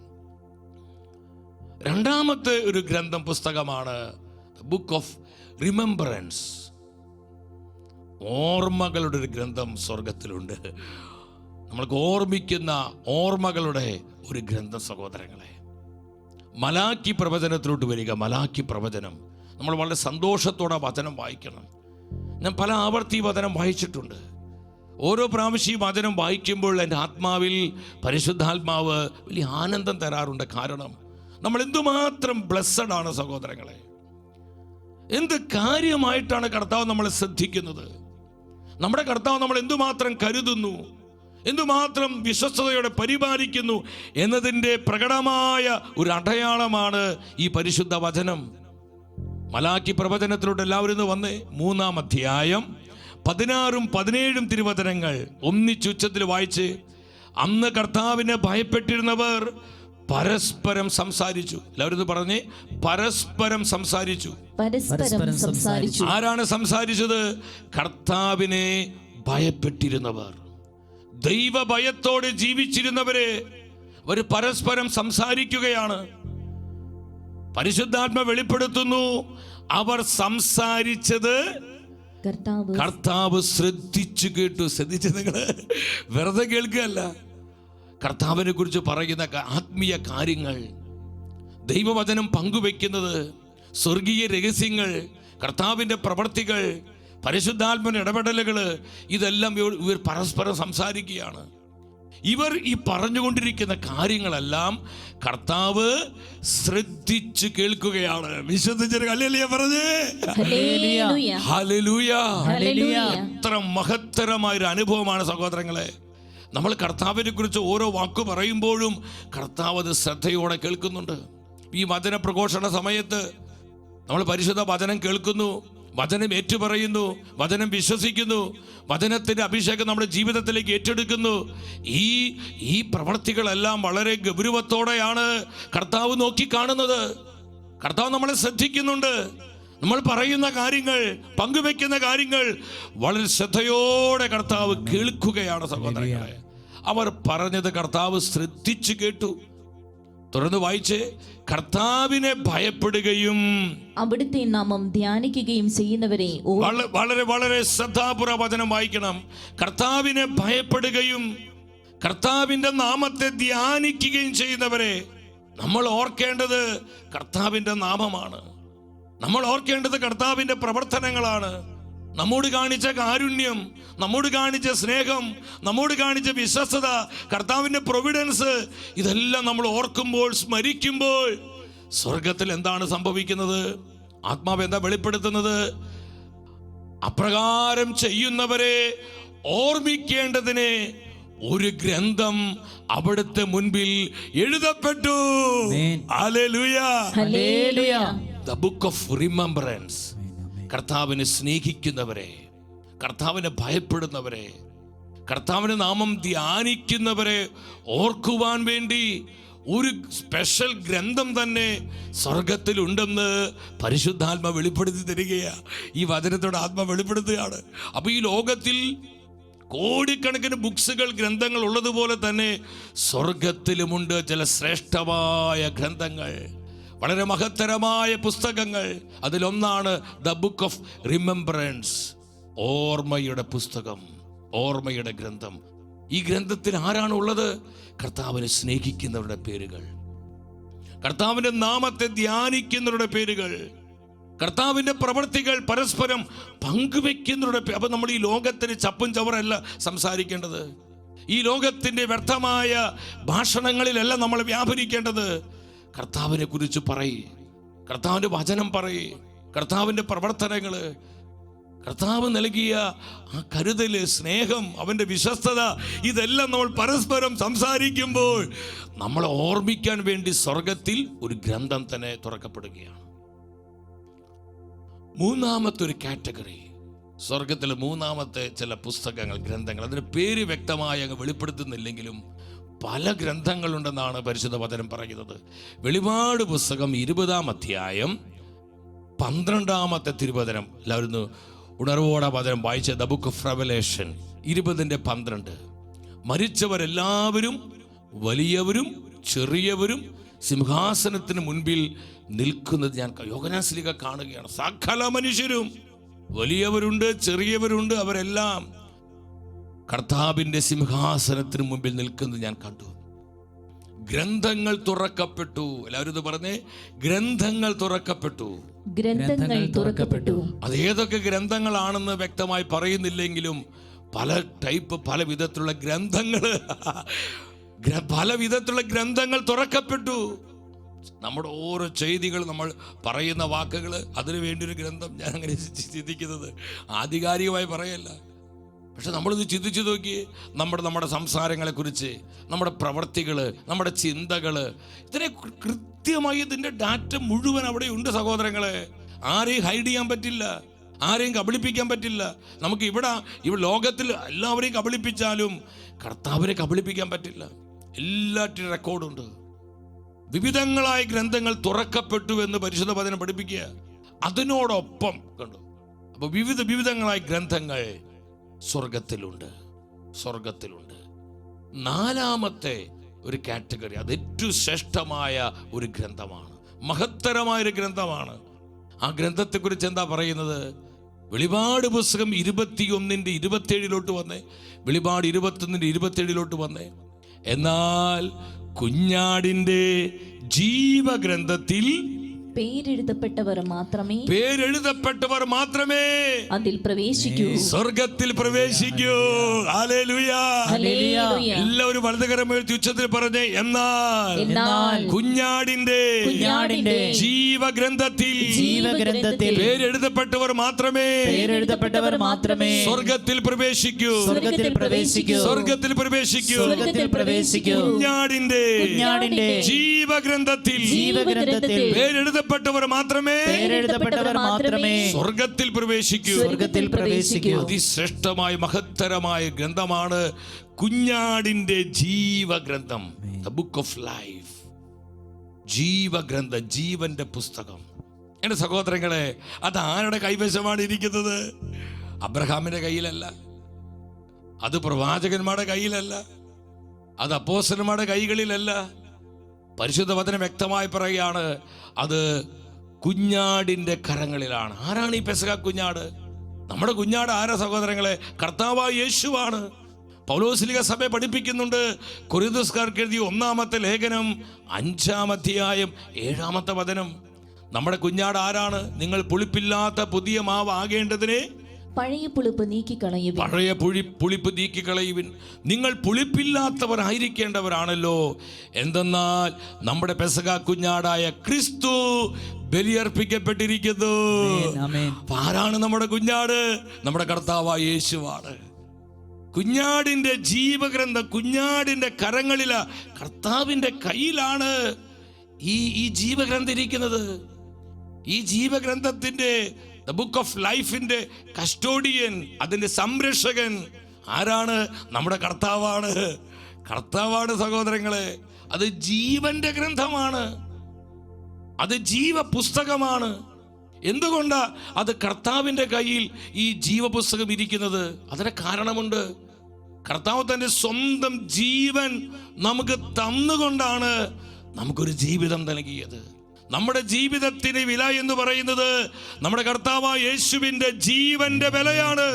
രണ്ടാമത്തെ ഒരു ഗ്രന്ഥം, പുസ്തകമാണ് ബുക്ക് ഓഫ് റിമെമ്പറൻസ്. ഓർമ്മകളുടെ ഒരു ഗ്രന്ഥം സ്വർഗത്തിലുണ്ട്. നമ്മൾക്ക് ഓർമ്മിക്കുന്ന ഓർമ്മകളുടെ ഒരു ഗ്രന്ഥം. സഹോദരങ്ങളെ, മലാക്കി പ്രവചനത്തിലോട്ട് വരിക. മലാക്കി പ്രവചനം നമ്മൾ വളരെ സന്തോഷത്തോടെ വചനം വായിക്കണം. ഞാൻ പല ആവർത്തി വചനം വായിച്ചിട്ടുണ്ട്. ഓരോ പ്രാവശ്യം വചനം വായിക്കുമ്പോൾ എൻ്റെ ആത്മാവിൽ പരിശുദ്ധാത്മാവ് വലിയ ആനന്ദം തരാറുണ്ട്. കാരണം നമ്മൾ എന്തുമാത്രം ബ്ലെസ്സഡ് ആണ് സഹോദരങ്ങളെ. എന്ത് കാര്യമായിട്ടാണ് കർത്താവ് നമ്മളെ ശ്രദ്ധിക്കുന്നത്. നമ്മുടെ കർത്താവ് നമ്മൾ എന്തുമാത്രം കരുതുന്നു, എന്തുമാത്രം വിശ്വസ്തയോടെ പരിപാലിക്കുന്നു എന്നതിൻ്റെ പ്രകടമായ ഒരു അടയാളമാണ് ഈ പരിശുദ്ധ വചനം. മലാക്കി പ്രവചനത്തിലൂടെ എല്ലാവരും ഇന്ന് വന്നേ. 3-ാം അധ്യായം 16-17 തിരുവചനങ്ങൾ ഒന്നിച്ചുച്ചത്തിൽ വായിച്ച്. അന്ന് കർത്താവിനെ ഭയപ്പെട്ടിരുന്നവർ പരസ്പരം സംസാരിച്ചു. എല്ലാവരും പറഞ്ഞേ, പരസ്പരം സംസാരിച്ചു. ആരാണ് സംസാരിച്ചത്? കർത്താവിനെ ഭയപ്പെട്ടിരുന്നവർ, ദൈവഭയത്തോടെ ജീവിച്ചിരുന്നവരെ അവർ പരസ്പരം സംസാരിക്കുകയാണ്. പരിശുദ്ധാത്മ വെളിപ്പെടുത്തുന്നു, അവർ സംസാരിച്ചത് കർത്താവ് ശ്രദ്ധിച്ചു കേട്ടു. ശ്രദ്ധിച്ച് നിങ്ങള് വെറുതെ കേൾക്കുകയല്ല. കർത്താവിനെ കുറിച്ച് പറയുന്ന ആത്മീയ കാര്യങ്ങൾ, ദൈവവചനം പങ്കുവെക്കുന്നത്, സ്വർഗീയ രഹസ്യങ്ങൾ, കർത്താവിൻ്റെ പ്രവർത്തികൾ, പരിശുദ്ധാത്മന ഇടപെടലുകൾ, ഇതെല്ലാം ഇവർ പരസ്പരം സംസാരിക്കുകയാണ്. ഇവർ ഈ പറഞ്ഞുകൊണ്ടിരിക്കുന്ന കാര്യങ്ങളെല്ലാം കർത്താവ് ശ്രദ്ധിച്ച് കേൾക്കുകയാണ്. വിശ്വസിച്ചൊരു ഹല്ലേലൂയ പറഞ്ഞേ. ഹല്ലേലൂയ. എത്ര മഹത്തരമായൊരു അനുഭവമാണ് സഹോദരങ്ങളെ. നമ്മൾ കർത്താവിനെ കുറിച്ച് ഓരോ വാക്ക് പറയുമ്പോഴും കർത്താവ് അത് ശ്രദ്ധയോടെ കേൾക്കുന്നുണ്ട്. ഈ വചന പ്രഘോഷണ സമയത്ത് നമ്മൾ പരിശുദ്ധ വചനം കേൾക്കുന്നു, വചനം ഏറ്റുപറയുന്നു, വചനം വിശ്വസിക്കുന്നു, വചനത്തിൻ്റെ അഭിഷേകം നമ്മുടെ ജീവിതത്തിലേക്ക് ഏറ്റെടുക്കുന്നു. ഈ പ്രവർത്തികളെല്ലാം വളരെ ഗൗരവത്തോടെയാണ് കർത്താവ് നോക്കിക്കാണുന്നത്. കർത്താവ് നമ്മളെ ശ്രദ്ധിക്കുന്നുണ്ട്. നമ്മൾ പറയുന്ന കാര്യങ്ങൾ, പങ്കുവെക്കുന്ന കാര്യങ്ങൾ വളരെ ശ്രദ്ധയോടെ കർത്താവ് കേൾക്കുകയാണ് സഹോദരങ്ങളെ. അവർ പറഞ്ഞത് കർത്താവ് ശ്രദ്ധിച്ചു കേട്ടു. തുടർന്ന് വായിച്ച്, കർത്താവിനെ ഭയപ്പെടുകയും അവിടുത്തെ നാമം ധ്യാനിക്കുകയും ചെയ്യുന്നവരെ. വളരെ വളരെ ശ്രദ്ധാപൂർവ്വം വചനം വായിക്കണം. കർത്താവിനെ ഭയപ്പെടുകയും കർത്താവിന്റെ നാമത്തെ ധ്യാനിക്കുകയും ചെയ്യുന്നവരെ. നമ്മൾ ഓർക്കേണ്ടത് കർത്താവിന്റെ നാമമാണ്. നമ്മൾ ഓർക്കേണ്ടത് കർത്താവിന്റെ പ്രവർത്തനങ്ങളാണ്. നമ്മോട് കാണിച്ച കാരുണ്യം, നമ്മോട് കാണിച്ച സ്നേഹം, നമ്മോട് കാണിച്ച വിശ്വസ്തത, കർത്താവിൻ്റെ പ്രൊവിഡൻസ്, ഇതെല്ലാം നമ്മൾ ഓർക്കുമ്പോൾ, സ്മരിക്കുമ്പോൾ സ്വർഗത്തിൽ എന്താണ് സംഭവിക്കുന്നത്? ആത്മാവ് എന്താ വെളിപ്പെടുത്തുന്നത്? അപ്രകാരം ചെയ്യുന്നവരെ ഓർമ്മിക്കേണ്ടതിന് ഒരു ഗ്രന്ഥം അവിടുത്തെ മുൻപിൽ എഴുതപ്പെട്ടു. Hallelujah, hallelujah. The book of remembrance. കർത്താവിനെ സ്നേഹിക്കുന്നവരെ, കർത്താവിനെ ഭയപ്പെടുന്നവരെ, കർത്താവിന്റെ നാമം ധ്യാനിക്കുന്നവരെ ഓർക്കുവാൻ വേണ്ടി ഒരു സ്പെഷ്യൽ ഗ്രന്ഥം തന്നെ സ്വർഗത്തിലുണ്ടെന്ന് പരിശുദ്ധാത്മ വെളിപ്പെടുത്തി തരികയാണ്. ഈ വചനത്തോടെ ആത്മ വെളിപ്പെടുത്തുകയാണ്. അപ്പൊ ഈ ലോകത്തിൽ കോടിക്കണക്കിന് ബുക്സുകൾ, ഗ്രന്ഥങ്ങൾ ഉള്ളതുപോലെ തന്നെ സ്വർഗത്തിലുമുണ്ട് ചില ശ്രേഷ്ഠമായ ഗ്രന്ഥങ്ങൾ, വളരെ മഹത്തരമായ പുസ്തകങ്ങൾ. അതിലൊന്നാണ് ദ ബുക്ക് ഓഫ് റിമംബറൻസ്, ഓർമ്മയുടെ പുസ്തകം, ഓർമ്മയുടെ ഗ്രന്ഥം. ഈ ഗ്രന്ഥത്തിൽ ആരാണ് ഉള്ളത്? കർത്താവിനെ സ്നേഹിക്കുന്നവരുടെ പേരുകൾ, കർത്താവിന്റെ നാമത്തെ ധ്യാനിക്കുന്നവരുടെ പേരുകൾ, കർത്താവിന്റെ പ്രവൃത്തികൾ പരസ്പരം പങ്കുവെക്കുന്നവരുടെ പേര്. അപ്പൊ നമ്മൾ ഈ ലോകത്തിന് ചപ്പും ചവറല്ല സംസാരിക്കേണ്ടത്. ഈ ലോകത്തിന്റെ വ്യർത്ഥമായ ഭാഷണങ്ങളിലല്ല നമ്മൾ വ്യാപരിക്കേണ്ടത്. കർത്താവിനെ കുറിച്ച് പറയ്, കർത്താവിന്റെ വചനം പറയ്, കർത്താവിന്റെ പ്രവർത്തനങ്ങള്, കർത്താവ് നൽകിയ ആ കരുതല്, സ്നേഹം, അവന്റെ വിശ്വസ്തത, ഇതെല്ലാം നമ്മൾ പരസ്പരം സംസാരിക്കുമ്പോൾ നമ്മളെ ഓർമ്മിക്കാൻ വേണ്ടി സ്വർഗത്തിൽ ഒരു ഗ്രന്ഥം തന്നെ തുറക്കപ്പെടുകയാണ്. മൂന്നാമത്തെ ഒരു കാറ്റഗറി, സ്വർഗത്തിലെ മൂന്നാമത്തെ ചില പുസ്തകങ്ങൾ, ഗ്രന്ഥങ്ങൾ. അതിന് പേര് വ്യക്തമായി അങ്ങ് വെളിപ്പെടുത്തുന്നില്ലെങ്കിലും പല ഗ്രന്ഥങ്ങളുണ്ടെന്നാണ് പരിശുദ്ധ വചനം പറയുന്നത്. വെളിപാട് പുസ്തകം 20-ാം അധ്യായം 12-ാമത്തെ തിരുവചനം. എല്ലാവരും ഉണർവോടെ വചനം വായിച്ച ദ ബുക്ക് ഓഫ് റെവലേഷൻ 20:12. മരിച്ചവരെല്ലാവരും, വലിയവരും ചെറിയവരും സിംഹാസനത്തിന് മുൻപിൽ നിൽക്കുന്നത് ഞാൻ യോഹന്നാൻ ശ്ലീഹ കാണുകയാണ്. സകല മനുഷ്യരും, വലിയവരുണ്ട് ചെറിയവരുണ്ട്, അവരെല്ലാം കർത്താവിന്റെ സിംഹാസനത്തിന് മുമ്പിൽ നിൽക്കുന്നത് ഞാൻ കണ്ടു. ഗ്രന്ഥങ്ങൾ തുറക്കപ്പെട്ടു. എല്ലാവരും ഇത് പറഞ്ഞേ, ഗ്രന്ഥങ്ങൾ തുറക്കപ്പെട്ടു. ഗ്രന്ഥങ്ങൾ തുറക്കപ്പെട്ടു. അത് ഏതൊക്കെ ഗ്രന്ഥങ്ങളാണെന്ന് വ്യക്തമായി പറയുന്നില്ലെങ്കിലും പല ടൈപ്പ്, പല വിധത്തിലുള്ള ഗ്രന്ഥങ്ങൾ, പല വിധത്തിലുള്ള ഗ്രന്ഥങ്ങൾ തുറക്കപ്പെട്ടു. നമ്മുടെ ഓരോ ചെയ്തികൾ, നമ്മൾ പറയുന്ന വാക്കുകൾ, അതിനു വേണ്ടി ഒരു ഗ്രന്ഥം. ഞാൻ അങ്ങനെ ചിന്തിക്കുന്നത് ആധികാരികമായി പറയല്ല, പക്ഷെ നമ്മളിത് ചിന്തിച്ചു നോക്കി. നമ്മുടെ സംസാരങ്ങളെക്കുറിച്ച്, നമ്മുടെ പ്രവർത്തികൾ, നമ്മുടെ ചിന്തകൾ, ഇതിനെ കൃത്യമായി ഇതിൻ്റെ ഡാറ്റ മുഴുവൻ അവിടെ ഉണ്ട് സഹോദരങ്ങളെ. ആരെയും ഹൈഡ് ചെയ്യാൻ പറ്റില്ല, ആരെയും കബളിപ്പിക്കാൻ പറ്റില്ല. നമുക്ക് ഇവിടെ ലോകത്തിൽ എല്ലാവരെയും കബളിപ്പിച്ചാലും കർത്താവിനെ കബളിപ്പിക്കാൻ പറ്റില്ല. എല്ലാറ്റിനും റെക്കോർഡുണ്ട്. വിവിധങ്ങളായ ഗ്രന്ഥങ്ങൾ തുറക്കപ്പെട്ടു എന്ന് പരിശുദ്ധ വചനം പഠിപ്പിക്കുക. അതിനോടൊപ്പം കണ്ടു. അപ്പൊ വിവിധങ്ങളായ ഗ്രന്ഥങ്ങൾ സ്വർഗത്തിലുണ്ട്. നാലാമത്തെ ഒരു കാറ്റഗറി, അത് ഏറ്റവും ശ്രേഷ്ഠമായ ഒരു ഗ്രന്ഥമാണ്, മഹത്തരമായൊരു ഗ്രന്ഥമാണ്. ആ ഗ്രന്ഥത്തെക്കുറിച്ച് എന്താ പറയുന്നത്? വെളിപാട് പുസ്തകം 21:27 വന്നേ. വെളിപാട് 21:27 വന്നേ. എന്നാൽ കുഞ്ഞാടിന്റെ ജീവഗ്രന്ഥത്തിൽ പേരെഴുതപ്പെട്ടവർ മാത്രമേ അതിൽ പ്രവേശിക്കൂ, സ്വർഗത്തിൽ പ്രവേശിക്കൂ. Hallelujah, hallelujah. എല്ലാവരും വലതുകരം ഉയർത്തി ഉച്ചത്തിൽ പറഞ്ഞേ, എന്നാൽ കുഞ്ഞാടിന്റെ ജീവഗ്രന്ഥത്തിൽ പേരെഴുതപ്പെട്ടവർ മാത്രമേ സ്വർഗത്തിൽ പ്രവേശിക്കൂ. കുഞ്ഞാടിന്റെ ജീവഗ്രന്ഥത്തിൽ പേരെഴുതപ്പെട്ടവർ മാത്രമേ സ്വർഗത്തിൽ പ്രവേശിക്കൂ. അതിശ്രേഷ്ഠമായ മഹത്തരമായ ഗ്രന്ഥമാണ് കുഞ്ഞാടിന്റെ ജീവഗ്രന്ഥം, ദ ബുക്ക് ഓഫ് ലൈഫ്. ജീവഗ്രന്ഥം, ജീവന്റെ പുസ്തകം. എന്റെ സഹോദരങ്ങളെ, അത് ആരുടെ കൈവശമാണ് ഇരിക്കുന്നത്? അബ്രഹാമിന്റെ കയ്യിലല്ല, അത് പ്രവാചകന്മാരുടെ കയ്യിലല്ല, അത് അപ്പോസ്തലന്മാരുടെ കൈകളിലല്ല. പരിശുദ്ധ വചനം വ്യക്തമായി പറയുകയാണ്, അത് കുഞ്ഞാടിന്റെ കരങ്ങളിലാണ്. ആരാണ് ഈ പെസഹ കുഞ്ഞാട്? നമ്മുടെ കുഞ്ഞാട് ആരാ സഹോദരങ്ങളെ? കർത്താവായ യേശുവാണ്. പൗലോസ്ലീഹ സഭയെ പഠിപ്പിക്കുന്നുണ്ട്. കൊരിന്ത്യർക്കാർക്ക് എഴുതിയ 1-ാമത്തെ ലേഖനം 5-ാം അധ്യായം 7-ാമത്തെ വചനം. നമ്മുടെ കുഞ്ഞാട് ആരാണ്? നിങ്ങൾ പുളിപ്പില്ലാത്ത പുതിയ മാവ് ആകേണ്ടതിനെ പഴയ പുളിപ്പ് നീക്കിക്കളയുവിൻ. പഴയ പുളിപ്പ് നീക്കിക്കളയുവിൻ. നിങ്ങൾ പുളിപ്പില്ലാത്തവർ ആയിരിക്കേണ്ടവരാണല്ലോ. എന്തെന്നാൽ നമ്മുടെ പെസഹ കുഞ്ഞാടായ ക്രിസ്തു ബലിയർപ്പിക്കപ്പെട്ടിരിക്കുന്നു. ആരാണ് നമ്മുടെ കുഞ്ഞാട്? നമ്മുടെ കർത്താവായ യേശുവാണ്. കുഞ്ഞാടിന്റെ ജീവഗ്രന്ഥം കുഞ്ഞാടിന്റെ കരങ്ങളില, കർത്താവിന്റെ കയ്യിലാണ് ഈ ജീവഗ്രന്ഥം ഇരിക്കുന്നത്. ഈ ജീവഗ്രന്ഥത്തിന്റെ ദ ബുക്ക് ഓഫ് ലൈഫിന്റെ കസ്റ്റോഡിയൻ, അതിന്റെ സംരക്ഷകൻ ആരാണ്? നമ്മുടെ കർത്താവാണ്. കർത്താവാണ് സഹോദരങ്ങളെ. അത് ജീവന്റെ ഗ്രന്ഥമാണ്, അത് ജീവപുസ്തകമാണ്. എന്തുകൊണ്ടാ അത് കർത്താവിന്റെ കയ്യിൽ ഈ ജീവപുസ്തകം ഇരിക്കുന്നത്? അതിന് കാരണമുണ്ട്. കർത്താവ് തന്റെ സ്വന്തം ജീവൻ നമുക്ക് തന്നുകൊണ്ടാണ് നമുക്കൊരു ജീവിതം നൽകിയത്. നമ്മുടെ ജീവിതത്തിന് വില എന്ന് പറയുന്നത് നമ്മുടെ കർത്താവായ യേശുവിന്റെ ജീവന്റെ വിലയാണ്.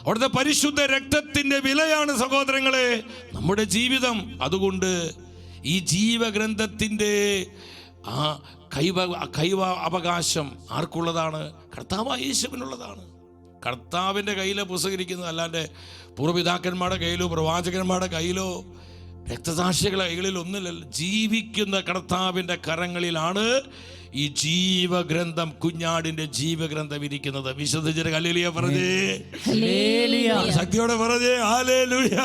അവിടുത്തെ പരിശുദ്ധ രക്തത്തിന്റെ വിലയാണ് സഹോദരങ്ങളെ നമ്മുടെ ജീവിതം. അതുകൊണ്ട് ഈ ജീവഗ്രന്ഥത്തിന്റെ കൈവ അവകാശം ആർക്കുള്ളതാണ്? കർത്താവായ യേശുവിനുള്ളതാണ്. കർത്താവിന്റെ കയ്യിലെ പുസ്തകം ഇരിക്കുന്നത് അല്ലാണ്ട് പൂർവ്വപിതാക്കന്മാരുടെ കയ്യിലോ പ്രവാചകന്മാരുടെ കയ്യിലോ രക്തസാക്ഷികളുടെ കൈകളിൽ ഒന്നുമില്ലല്ലോ. ജീവിക്കുന്ന കർത്താവിന്റെ കരങ്ങളിലാണ് ഈ ജീവഗ്രന്ഥം, കുഞ്ഞാടിന്റെ ജീവഗ്രന്ഥം ഇരിക്കുന്നത്. വിശുദ്ധ ഹല്ലേലൂയ പറഞ്ഞേ, ശക്തിയോടെ പറഞ്ഞേ ഹല്ലേലൂയ,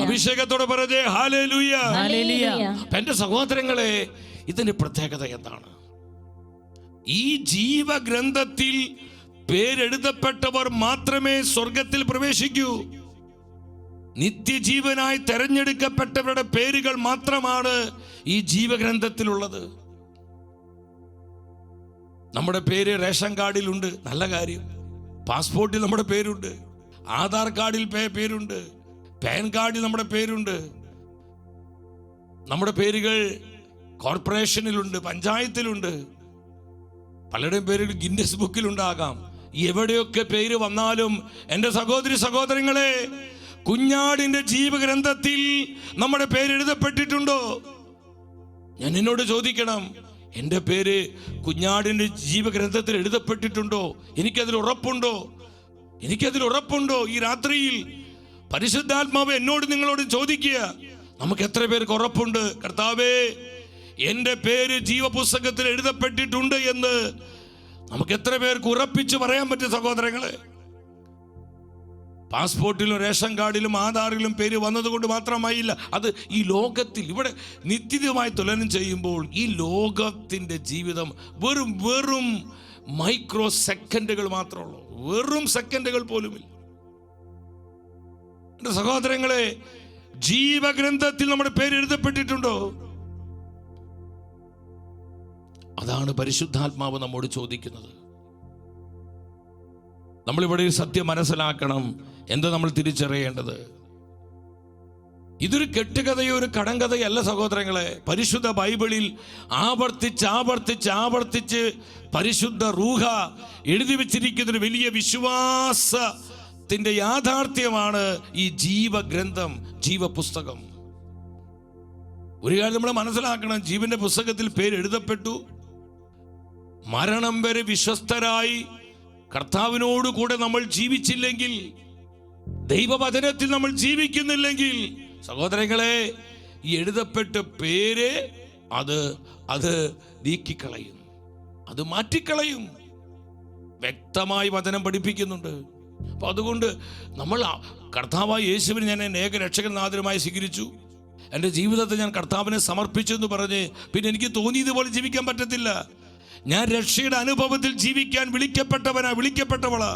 അഭിഷേകത്തോടെ പറഞ്ഞേ ഹല്ലേലൂയ. എന്റെ സഹോദരങ്ങളെ, ഇതിന്റെ പ്രത്യേകത എന്താണ്? ഈ ജീവഗ്രന്ഥത്തിൽ പേരെഴുതപ്പെട്ടവർ മാത്രമേ സ്വർഗത്തിൽ പ്രവേശിക്കൂ. നിത്യജീവനായി തെരഞ്ഞെടുക്കപ്പെട്ടവരുടെ പേരുകൾ മാത്രമാണ് ഈ ജീവഗ്രന്ഥത്തിലുള്ളത്. നമ്മുടെ പേര് റേഷൻ കാർഡിലുണ്ട്, നല്ല കാര്യം. പാസ്പോർട്ടിൽ നമ്മുടെ പേരുണ്ട്, ആധാർ കാർഡിൽ പേരുണ്ട്, പാൻ കാർഡിൽ നമ്മുടെ പേരുണ്ട്. നമ്മുടെ പേരുകൾ കോർപ്പറേഷനിലുണ്ട്, പഞ്ചായത്തിലുണ്ട്, പലരുടെയും പേരുകൾ ഗിന്നസ് ബുക്കിലുണ്ടാകാം. എവിടെയൊക്കെ പേര് വന്നാലും എൻ്റെ സഹോദരി സഹോദരങ്ങളെ, കുഞ്ഞാടിന്റെ ജീവഗ്രന്ഥത്തിൽ നമ്മുടെ പേര് എഴുതപ്പെട്ടിട്ടുണ്ടോ? ഞാൻ എന്നോട് ചോദിക്കണം, എൻ്റെ പേര് കുഞ്ഞാടിന്റെ ജീവഗ്രന്ഥത്തിൽ എഴുതപ്പെട്ടിട്ടുണ്ടോ? എനിക്കതിൽ ഉറപ്പുണ്ടോ? എനിക്കതിൽ ഉറപ്പുണ്ടോ? ഈ രാത്രിയിൽ പരിശുദ്ധാത്മാവ് എന്നോട് നിങ്ങളോട് ചോദിക്കുക, നമുക്ക് എത്ര പേർക്ക് ഉറപ്പുണ്ട്? കർത്താവേ, എൻ്റെ പേര് ജീവപുസ്തകത്തിൽ എഴുതപ്പെട്ടിട്ടുണ്ട് എന്ന് നമുക്ക് എത്ര പേർക്ക് ഉറപ്പിച്ച് പറയാൻ പറ്റും സഹോദരങ്ങളെ? പാസ്പോർട്ടിലും റേഷൻ കാർഡിലും ആധാറിലും പേര് വന്നതുകൊണ്ട് മാത്രമായില്ല. അത് ഈ ലോകത്തിൽ ഇവിടെ നിത്യമായി തുലനം ചെയ്യുമ്പോൾ ഈ ലോകത്തിന്റെ ജീവിതം വെറും മൈക്രോ സെക്കൻഡുകൾ മാത്രമുള്ളൂ. വെറും സെക്കൻഡുകൾ പോലുമില്ല. എൻ്റെ സഹോദരങ്ങളെ, ജീവഗ്രന്ഥത്തിൽ നമ്മുടെ പേര് എഴുതപ്പെട്ടിട്ടുണ്ടോ? അതാണ് പരിശുദ്ധാത്മാവ് നമ്മോട് ചോദിക്കുന്നത്. നമ്മളിവിടെ ഒരു സത്യം മനസ്സിലാക്കണം. എന്താ നമ്മൾ തിരിച്ചറിയേണ്ടത്? ഇതൊരു കെട്ടുകഥയോ ഒരു കടങ്കഥയല്ല സഹോദരങ്ങളെ. പരിശുദ്ധ ബൈബിളിൽ ആവർത്തിച്ച് പരിശുദ്ധ റൂഹ എഴുതി വെച്ചിരിക്കുന്നൊരു വലിയ വിശ്വാസത്തിന്റെ യാഥാർത്ഥ്യമാണ് ഈ ജീവഗ്രന്ഥം, ജീവപുസ്തകം. ഒരു കാര്യം നമ്മൾ മനസ്സിലാക്കണം, ജീവന്റെ പുസ്തകത്തിൽ പേര് എഴുതപ്പെട്ടു. മരണം വരെ വിശ്വസ്തരായി കർത്താവിനോട് കൂടെ നമ്മൾ ജീവിച്ചില്ലെങ്കിൽ, ദൈവവചനത്തിൽ നമ്മൾ ജീവിക്കുന്നില്ലെങ്കിൽ, സഹോദരങ്ങളെ, ഈ എഴുതപ്പെട്ട പേര് അത് നീക്കിക്കളയും, അത് മാറ്റിക്കളയും. വ്യക്തമായി വചനം പഠിപ്പിക്കുന്നുണ്ട്. അപ്പൊ അതുകൊണ്ട് നമ്മൾ കർത്താവായ യേശുവിനെ ഞാൻ എൻ്റെ ഏക രക്ഷകനാഥനുമായി സ്വീകരിച്ചു, എൻ്റെ ജീവിതത്തെ ഞാൻ കർത്താവിനെ സമർപ്പിച്ചു എന്ന് പറഞ്ഞ് പിന്നെ എനിക്ക് തോന്നിയതുപോലെ ജീവിക്കാൻ പറ്റത്തില്ല. ഞാൻ രക്ഷയുടെ അനുഭവത്തിൽ ജീവിക്കാൻ വിളിക്കപ്പെട്ടവളാ.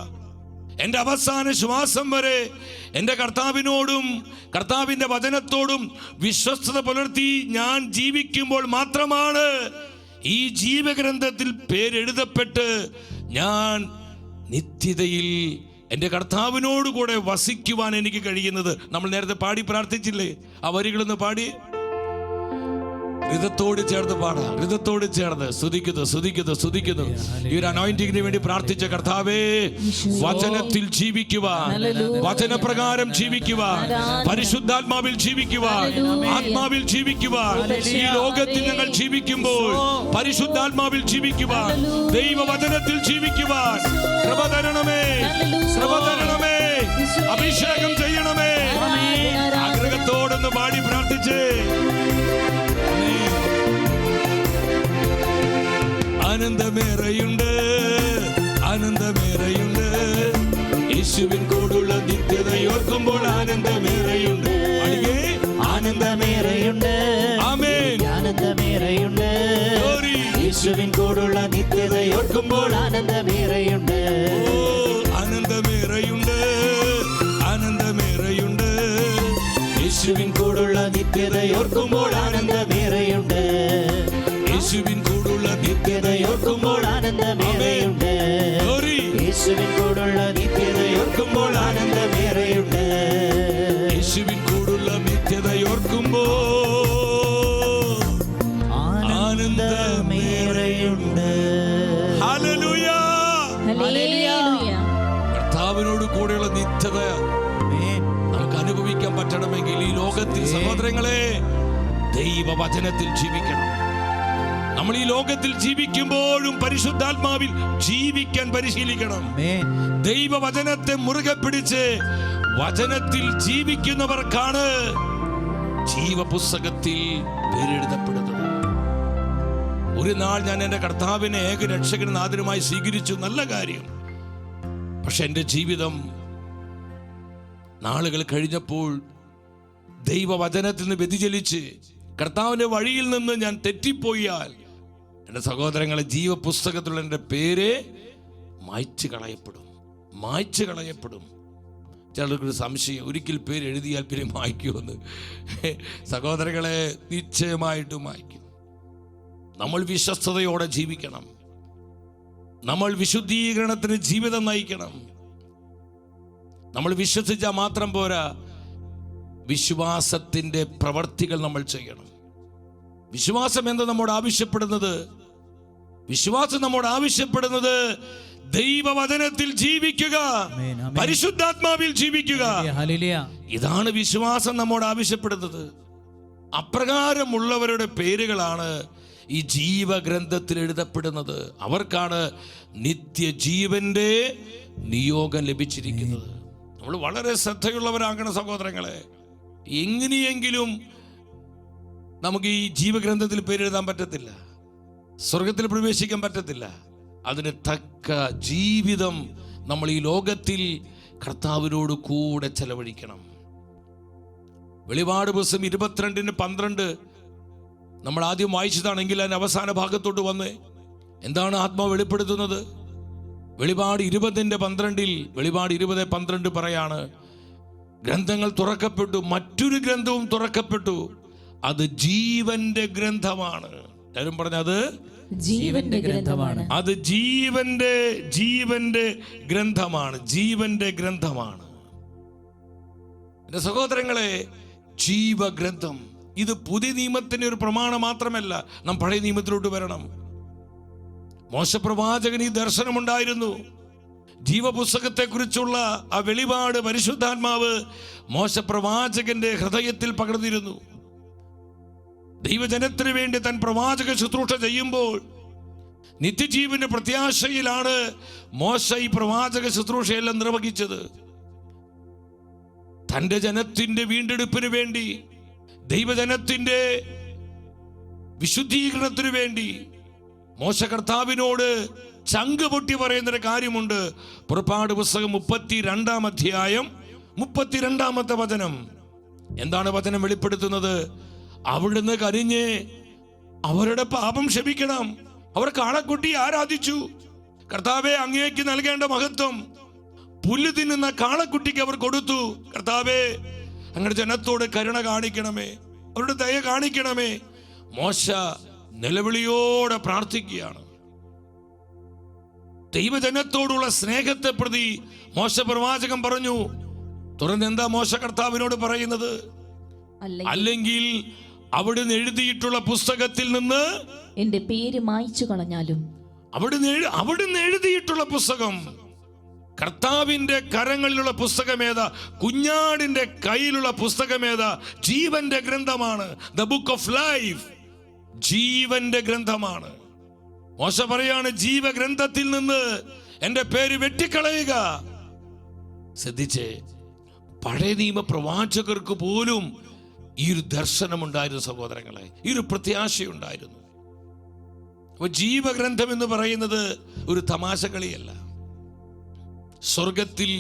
എൻ്റെ അവസാന ശ്വാസം വരെ എൻ്റെ കർത്താവിനോടും കർത്താവിൻ്റെ വചനത്തോടും വിശ്വസ്തത പുലർത്തി ഞാൻ ജീവിക്കുമ്പോൾ മാത്രമാണ് ഈ ജീവഗ്രന്ഥത്തിൽ പേരെഴുതപ്പെട്ട് ഞാൻ നിത്യതയിൽ എൻ്റെ കർത്താവിനോട് കൂടെ വസിക്കുവാൻ എനിക്ക് കഴിയുന്നത്. നമ്മൾ നേരത്തെ പാടി പ്രാർത്ഥിച്ചില്ലേ? ആ വരികളൊന്ന് പാടി. ഋതത്തോട് ചേർന്ന് പാടാം, ഋതത്തോട് ചേർന്ന് സ്തുതിക്കുന്നു, സ്തുതിക്കുന്നു, സ്തുതിക്കുന്നു. ഈ ഒരു അനോയിന്റിങ്ങിന് വേണ്ടി പ്രാർത്ഥിച്ച കർത്താവേ, വചനത്തിൽ ജീവിക്കുവാൻ, വചനപ്രകാരം ജീവിക്കുവാൻ, പരിശുദ്ധാത്മാവിൽ ജീവിക്കുവാൻ, ആത്മാവിൽ ജീവിക്കുവാൻ, ഈ ലോകത്തിൽ ഞങ്ങൾ ജീവിക്കുമ്പോൾ പരിശുദ്ധാത്മാവിൽ ജീവിക്കുവാൻ, ദൈവവചനത്തിൽ ജീവിക്കുവാൻ കൃപ തരണമേ, കൃപ തരണമേ, അഭിഷേകം ചെയ്യണമേ. ആഗ്രഹത്തോടൊന്ന് പാടി പ്രാർത്ഥിച്ചേ. ആനന്ദമേറെയുണ്ട്, ആനന്ദമേറെയുണ്ട്, യേശുവിൻ കൂടുള്ള നിത്യതയോർക്കുമ്പോൾ ആനന്ദമേറെയുണ്ട്. ആനന്ദമേറെയുണ്ട്, ആമേൻ, ആനന്ദമേറെയുണ്ട്, യേശുവിൻ കൂടുള്ള നിത്യതയോർക്കുമ്പോൾ ആനന്ദമേറെയുണ്ട്. ആനന്ദമേറെയുണ്ട്, ആനന്ദമേറെയുണ്ട്, യേശുവിൻ കൂടുള്ള നിത്യതയോർക്കുമ്പോൾ ആനന്ദമേറെയുണ്ട്. യേശുവിൻ കൂടുള്ള നിത്യതയോർക്കുമ്പോൾ ആനന്ദമേറെയുണ്ട്. യേശുവിൻ കൂടുള്ള നിത്യതയോർക്കുമ്പോൾ ആനന്ദമേറെയുണ്ട്. യേശുവിൻ കൂടുള്ള നിത്യതയോർക്കുമ്പോൾ ആനന്ദമേറെയുണ്ട്. Hallelujah, hallelujah. കർത്താവിനോട് കൂടെയുള്ള നിത്യത നമുക്ക് അനുഭവിക്കാൻ പറ്റണമെങ്കിൽ ഈ ലോകത്തിൽ സഹോദരങ്ങളെ ദൈവവചനത്തിൽ ജീവിക്കണം. നമ്മൾ ഈ ലോകത്തിൽ ജീവിക്കുമ്പോഴും പരിശുദ്ധാത്മാവിൽ ജീവിക്കാൻ പരിശീലിക്കണം. ദൈവവചനത്തെ മുറുകെ പിടിച്ച് വചനത്തിൽ ജീവിക്കുന്നവർക്കാണ് ജീവപുസ്തകത്തിൽ പേരെഴുതപ്പെടുന്നത്. ഒരു നാൾ ഞാൻ എൻ്റെ കർത്താവിനെ ഏക രക്ഷകൻ നാഥനുമായി സ്വീകരിച്ചു, നല്ല കാര്യം. പക്ഷെ എൻ്റെ ജീവിതം നാളുകൾ കഴിഞ്ഞപ്പോൾ ദൈവവചനത്തിൽ നിന്ന് വ്യതിചലിച്ച് കർത്താവിൻ്റെ വഴിയിൽ നിന്ന് ഞാൻ തെറ്റിപ്പോയാൽ എൻ്റെ സഹോദരങ്ങളെ ജീവപുസ്തകത്തിലുള്ള എൻ്റെ പേര് മായ്ച്ചു കളയപ്പെടും, മായ്ച്ചു കളയപ്പെടും. ചിലർക്കൊരു സംശയം, ഒരിക്കൽ പേര് എഴുതിയാൽ പിന്നെ മായ്ക്കുമെന്ന്. സഹോദരങ്ങളെ, നിശ്ചയമായിട്ടും മായ്ക്കും. നമ്മൾ വിശ്വസ്തയോടെ ജീവിക്കണം. നമ്മൾ വിശുദ്ധീകരണത്തിന് ജീവിതം നയിക്കണം. നമ്മൾ വിശ്വസിച്ചാൽ മാത്രം പോരാ, വിശ്വാസത്തിൻ്റെ പ്രവർത്തികൾ നമ്മൾ ചെയ്യണം. വിശ്വാസം എന്താ നമ്മോട് ആവശ്യപ്പെടുന്നത്? വിശ്വാസം നമ്മോട് ആവശ്യപ്പെടുന്നത് ദൈവവചനത്തിൽ ജീവിക്കുക, പരിശുദ്ധാത്മാവിൽ ജീവിക്കുക. ഇതാണ് വിശ്വാസം നമ്മോട് ആവശ്യപ്പെടുന്നത്. അപ്രകാരമുള്ളവരുടെ പേരുകളാണ് ഈ ജീവഗ്രന്ഥത്തിൽ എഴുതപ്പെടുന്നത്. അവർക്കാണ് നിത്യജീവന്റെ നിയോഗം ലഭിച്ചിരിക്കുന്നത്. നമ്മൾ വളരെ ശ്രദ്ധയുള്ളവരാകണം സഹോദരങ്ങളെ. എങ്ങനെയെങ്കിലും നമുക്ക് ഈ ജീവഗ്രന്ഥത്തിൽ പേരെഴുതാൻ പറ്റത്തില്ല, സ്വർഗത്തിൽ പ്രവേശിക്കാൻ പറ്റത്തില്ല. അതിന് തക്ക ജീവിതം നമ്മൾ ഈ ലോകത്തിൽ കർത്താവിനോട് കൂടെ ചെലവഴിക്കണം. വെളിപാട് പുസ്തകം 22:12 നമ്മൾ ആദ്യം വായിച്ചതാണെങ്കിൽ അതിന് അവസാന ഭാഗത്തോട്ട് വന്ന് എന്താണ് ആത്മാവ് വെളിപ്പെടുത്തുന്നത്? വെളിപാട് 20:12 വെളിപാട് 20:12 പറയാണ്, ഗ്രന്ഥങ്ങൾ തുറക്കപ്പെട്ടു, മറ്റൊരു ഗ്രന്ഥവും തുറക്കപ്പെട്ടു, അത് ജീവന്റെ ഗ്രന്ഥമാണ്. എല്ലാവരും പറഞ്ഞത് ജീവന്റെ ഗ്രന്ഥമാണ്. അത് ജീവന്റെ ഗ്രന്ഥമാണ്, ജീവന്റെ ഗ്രന്ഥമാണ്. എന്റെ സഹോദരങ്ങളെ, ജീവഗ്രന്ഥം ഇത് പുതിയ നിയമത്തിന്റെ ഒരു പ്രമാണം മാത്രമല്ല. നാം പഴയ നിയമത്തിലോട്ട് വരണം. മോശപ്രവാചകന് ഈ ദർശനമുണ്ടായിരുന്നു. ജീവപുസ്തകത്തെ കുറിച്ചുള്ള ആ വെളിപാട് പരിശുദ്ധാത്മാവ് മോശപ്രവാചകന്റെ ഹൃദയത്തിൽ പകർന്നിരുന്നു. ദൈവജനത്തിന് വേണ്ടി താൻ പ്രവാചക ശുശ്രൂഷ ചെയ്യുമ്പോൾ നിത്യജീവന്റെ പ്രത്യാശയിലാണ് മോശ ഈ പ്രവാചക ശുശ്രൂഷയെല്ലാം നിർവഹിച്ചത്. തന്റെ ജനത്തിന്റെ വീണ്ടെടുപ്പിന് വേണ്ടി, ദൈവജനത്തിന്റെ വിശുദ്ധീകരണത്തിന് വേണ്ടി മോശ കർത്താവിനോട് ചങ്ക് പൊട്ടി പറയുന്നൊരു കാര്യമുണ്ട്. പുറപ്പാട് പുസ്തകം 32-ാം അധ്യായം 32-ാമത്തെ വചനം. എന്താണ് വചനം വെളിപ്പെടുത്തുന്നത്? അവിടുന്ന് കനിഞ്ഞ് അവരുടെ പാപം ക്ഷമിക്കണം. അവർ കാളക്കുട്ടി ആരാധിച്ചു. കർത്താവെ, അങ്ങേക്ക് നൽകേണ്ട മഹത്വം പുല്ല് തിന്നുന്ന കാളക്കുട്ടിക്ക് അവർ കൊടുത്തു. കർത്താവെ, അങ്ങയുടെ ജനത്തോട് കരുണ കാണിക്കണമേ, അവരുടെ ദയ കാണിക്കണമേ. മോശ നിലവിളിയോടെ പ്രാർത്ഥിക്കുകയാണ്. ദൈവജനത്തോടുള്ള സ്നേഹത്തെ പ്രതി മോശ പ്രവാചകൻ പറഞ്ഞു. തുടർന്ന് എന്താ മോശ കർത്താവിനോട് പറയുന്നത്? അല്ലെങ്കിൽ അവിടുന്ന് എഴുതിയിട്ടുള്ള പുസ്തകത്തിൽ നിന്ന് എന്റെ പേര് മായ്ച്ചു കളഞ്ഞാലും അവിടുന്ന് എഴുതിയിട്ടുള്ള പുസ്തകം, കർത്താവിന്റെ കരങ്ങളിലുള്ള പുസ്തകമേതാ? കുഞ്ഞാടിന്റെ കയ്യിലുള്ള പുസ്തകമേതാ? ജീവന്റെ ഗ്രന്ഥമാണ്. ദ ബുക്ക് ഓഫ് ലൈഫ്, ജീവന്റെ ഗ്രന്ഥമാണ്. മോശ പറയാണ്, ജീവഗ്രന്ഥത്തിൽ നിന്ന് എന്റെ പേര് വെട്ടിക്കളയുക. ശ്രദ്ധിച്ചേ, പഴയ നിയമ പ്രവാചകർക്ക് പോലും ഈ ഒരു ദർശനമുണ്ടായിരുന്നു സഹോദരങ്ങളെ, ഈ ഒരു പ്രത്യാശയുണ്ടായിരുന്നു. അപ്പൊ ജീവഗ്രന്ഥം എന്ന് പറയുന്നത് ഒരു തമാശ കളിയല്ല. സ്വർഗത്തിൽ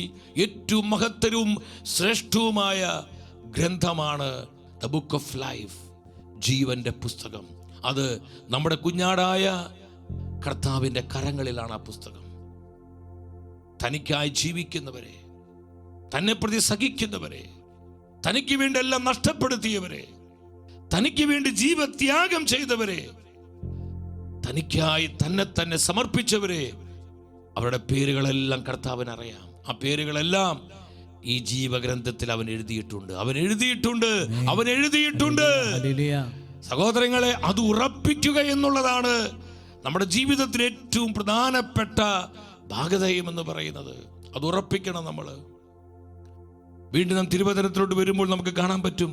ഏറ്റവും മഹത്തരവും ശ്രേഷ്ഠവുമായ ഗ്രന്ഥമാണ് ദ ബുക്ക് ഓഫ് ലൈഫ്, ജീവന്റെ പുസ്തകം. അത് നമ്മുടെ കുഞ്ഞാടായ കർത്താവിന്റെ കരങ്ങളിലാണ് ആ പുസ്തകം. തനിക്കായി ജീവിക്കുന്നവരെ, തന്നെ പ്രതി സഹിക്കുന്നവരെ, തനിക്ക് വേണ്ടി എല്ലാം നഷ്ടപ്പെടുത്തിയവരെ, തനിക്ക് വേണ്ടി ജീവത്യാഗം ചെയ്തവരെ, തനിക്കായി തന്നെ സമർപ്പിച്ചവരെ, അവരുടെ പേരുകളെല്ലാം കർത്താവിന് അറിയാം. ആ പേരുകളെല്ലാം ഈ ജീവഗ്രന്ഥത്തിൽ അവൻ എഴുതിയിട്ടുണ്ട്. സഹോദരങ്ങളെ, അത് ഉറപ്പിക്കുക എന്നുള്ളതാണ് നമ്മുടെ ജീവിതത്തിൽ ഏറ്റവും പ്രധാനപ്പെട്ട ഭാഗധേയം എന്ന് പറയുന്നത്. അത് ഉറപ്പിക്കണം നമ്മൾ. വീണ്ടും നാം തിരുവചനത്തിലോട്ട് വരുമ്പോൾ നമുക്ക് കാണാൻ പറ്റും,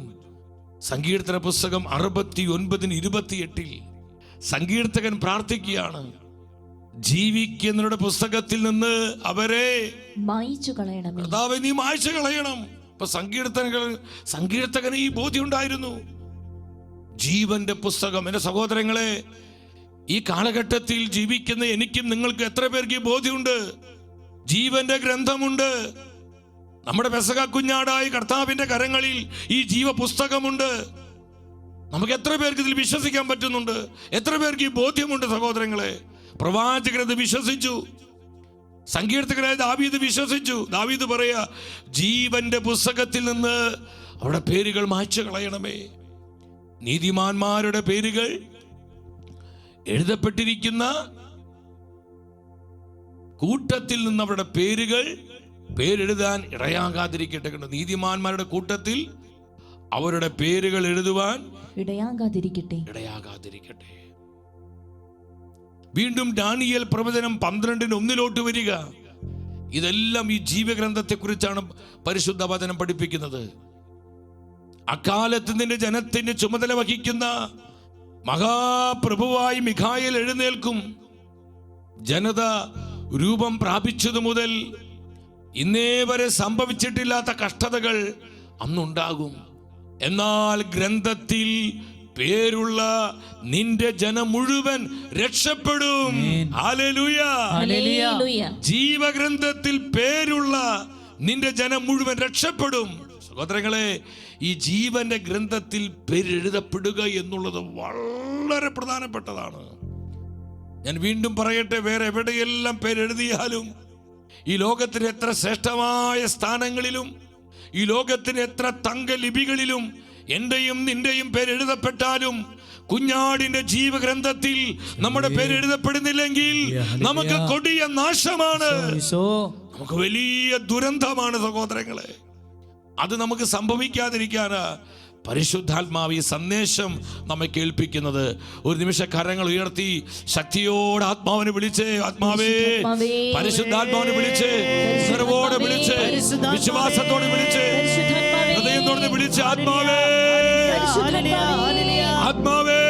സങ്കീർത്തന പുസ്തകം 69:28 സങ്കീർത്തകൻ പ്രാർത്ഥിക്കുകയാണ്, ജീവിക്കുന്നവരുടെ പുസ്തകത്തിൽ നിന്ന് അവരെ മായ്ച്ചു കളയണം. കർത്താവേ, നീ മായ്ച്ചു കളയണം. ഇപ്പൊ സങ്കീർത്തകന് ഈ ബോധ്യം ഉണ്ടായിരുന്നു. ജീവന്റെ പുസ്തകം. എന്റെ സഹോദരങ്ങളെ, ഈ കാലഘട്ടത്തിൽ ജീവിക്കുന്ന എനിക്കും നിങ്ങൾക്ക് എത്ര പേർക്ക് ഈ ബോധ്യമുണ്ട്? ജീവന്റെ ഗ്രന്ഥമുണ്ട്. നമ്മുടെ പെസഹ കുഞ്ഞാടായി കർത്താവിന്റെ കരങ്ങളിൽ ഈ ജീവപുസ്തകമുണ്ട്. നമുക്ക് എത്ര പേർക്ക് ഇതിൽ വിശ്വസിക്കാൻ പറ്റുന്നുണ്ട്? എത്ര പേർക്ക് ഈ ബോധ്യമുണ്ട് സഹോദരങ്ങളെ? പ്രവാചകരത് വിശ്വസിച്ചു, സങ്കീർത്തകനായ ദാവീദ് വിശ്വസിച്ചു. ദാവീദ് പറയാ, ജീവന്റെ പുസ്തകത്തിൽ നിന്ന് അവരുടെ പേരുകൾ മായ്ച്ചു കളയണമേ. നീതിമാന്മാരുടെ പേരുകൾ എഴുതപ്പെട്ടിരിക്കുന്ന കൂട്ടത്തിൽ നിന്ന് അവരുടെ പേരെഴുതാൻ ഇടയാകാതിരിക്കട്ടെ. നീതിമാന്മാരുടെ കൂട്ടത്തിൽ അവരുടെ പേരുകൾ എഴുതുവാൻ ഇടയാകാതിരിക്കട്ടെ. വീണ്ടും ദാനിയേൽ പ്രവചനം 12:1 വരിക. ഇതെല്ലാം ഈ ജീവഗ്രന്ഥത്തെ കുറിച്ചാണ് പരിശുദ്ധ വചനം പഠിപ്പിക്കുന്നത്. അക്കാലത്ത് നിന്റെ ജനത്തിന്റെ ചുമതല വഹിക്കുന്ന മഹാപ്രഭുവായി മിഖായേൽ എഴുന്നേൽക്കും. ജനത രൂപം പ്രാപിച്ചതു മുതൽ ഇന്നേ വരെ സംഭവിച്ചിട്ടില്ലാത്ത കഷ്ടതകൾ അന്നുണ്ടാകും. എന്നാൽ ഗ്രന്ഥത്തിൽ പേരുള്ള നിന്റെ ജനം മുഴുവൻ രക്ഷപ്പെടും. ഹല്ലേലൂയ. ജീവഗ്രന്ഥത്തിൽ പേരുള്ള നിന്റെ ജനം മുഴുവൻ രക്ഷപ്പെടും. സഹോദരങ്ങളെ, ഈ ജീവന്റെ ഗ്രന്ഥത്തിൽ പേരെഴുതപ്പെടുക എന്നുള്ളത് വളരെ പ്രധാനപ്പെട്ടതാണ്. ഞാൻ വീണ്ടും പറയട്ടെ, വേറെ എവിടെയെല്ലാം പേരെഴുതിയാലും, ഈ ലോകത്തിന് എത്ര ശ്രേഷ്ഠമായ സ്ഥാനങ്ങളിലും, ഈ ലോകത്തിന് എത്ര തങ്ക ലിപികളിലും എന്റെയും നിന്റെയും പേരെഴുതപ്പെട്ടാലും, കുഞ്ഞാടിന്റെ ജീവഗ്രന്ഥത്തിൽ നമ്മുടെ പേരെഴുതപ്പെടുന്നില്ലെങ്കിൽ നമുക്ക് കൊടിയ നാശമാണ്, നമുക്ക് വലിയ ദുരന്തമാണ് സഹോദരങ്ങളെ. അത് നമുക്ക് സംഭവിക്കാതിരിക്കാന് പരിശുദ്ധാത്മാവ് ഈ സന്ദേശം നമ്മെ കേൾപ്പിക്കുന്നത്. ഒരു നിമിഷ കരങ്ങൾ ഉയർത്തി ശക്തിയോടെ ആത്മാവിനെ വിളിച്ച്, ആത്മാവേ, പരിശുദ്ധാത്മാവിനെ വിളിച്ച്, ഉണർവോടെ വിളിച്ച്, വിശ്വാസത്തോടെ വിളിച്ച്, ഹൃദയത്തോടെ വിളിച്ച്, ആത്മാവേ, ആത്മാവേ,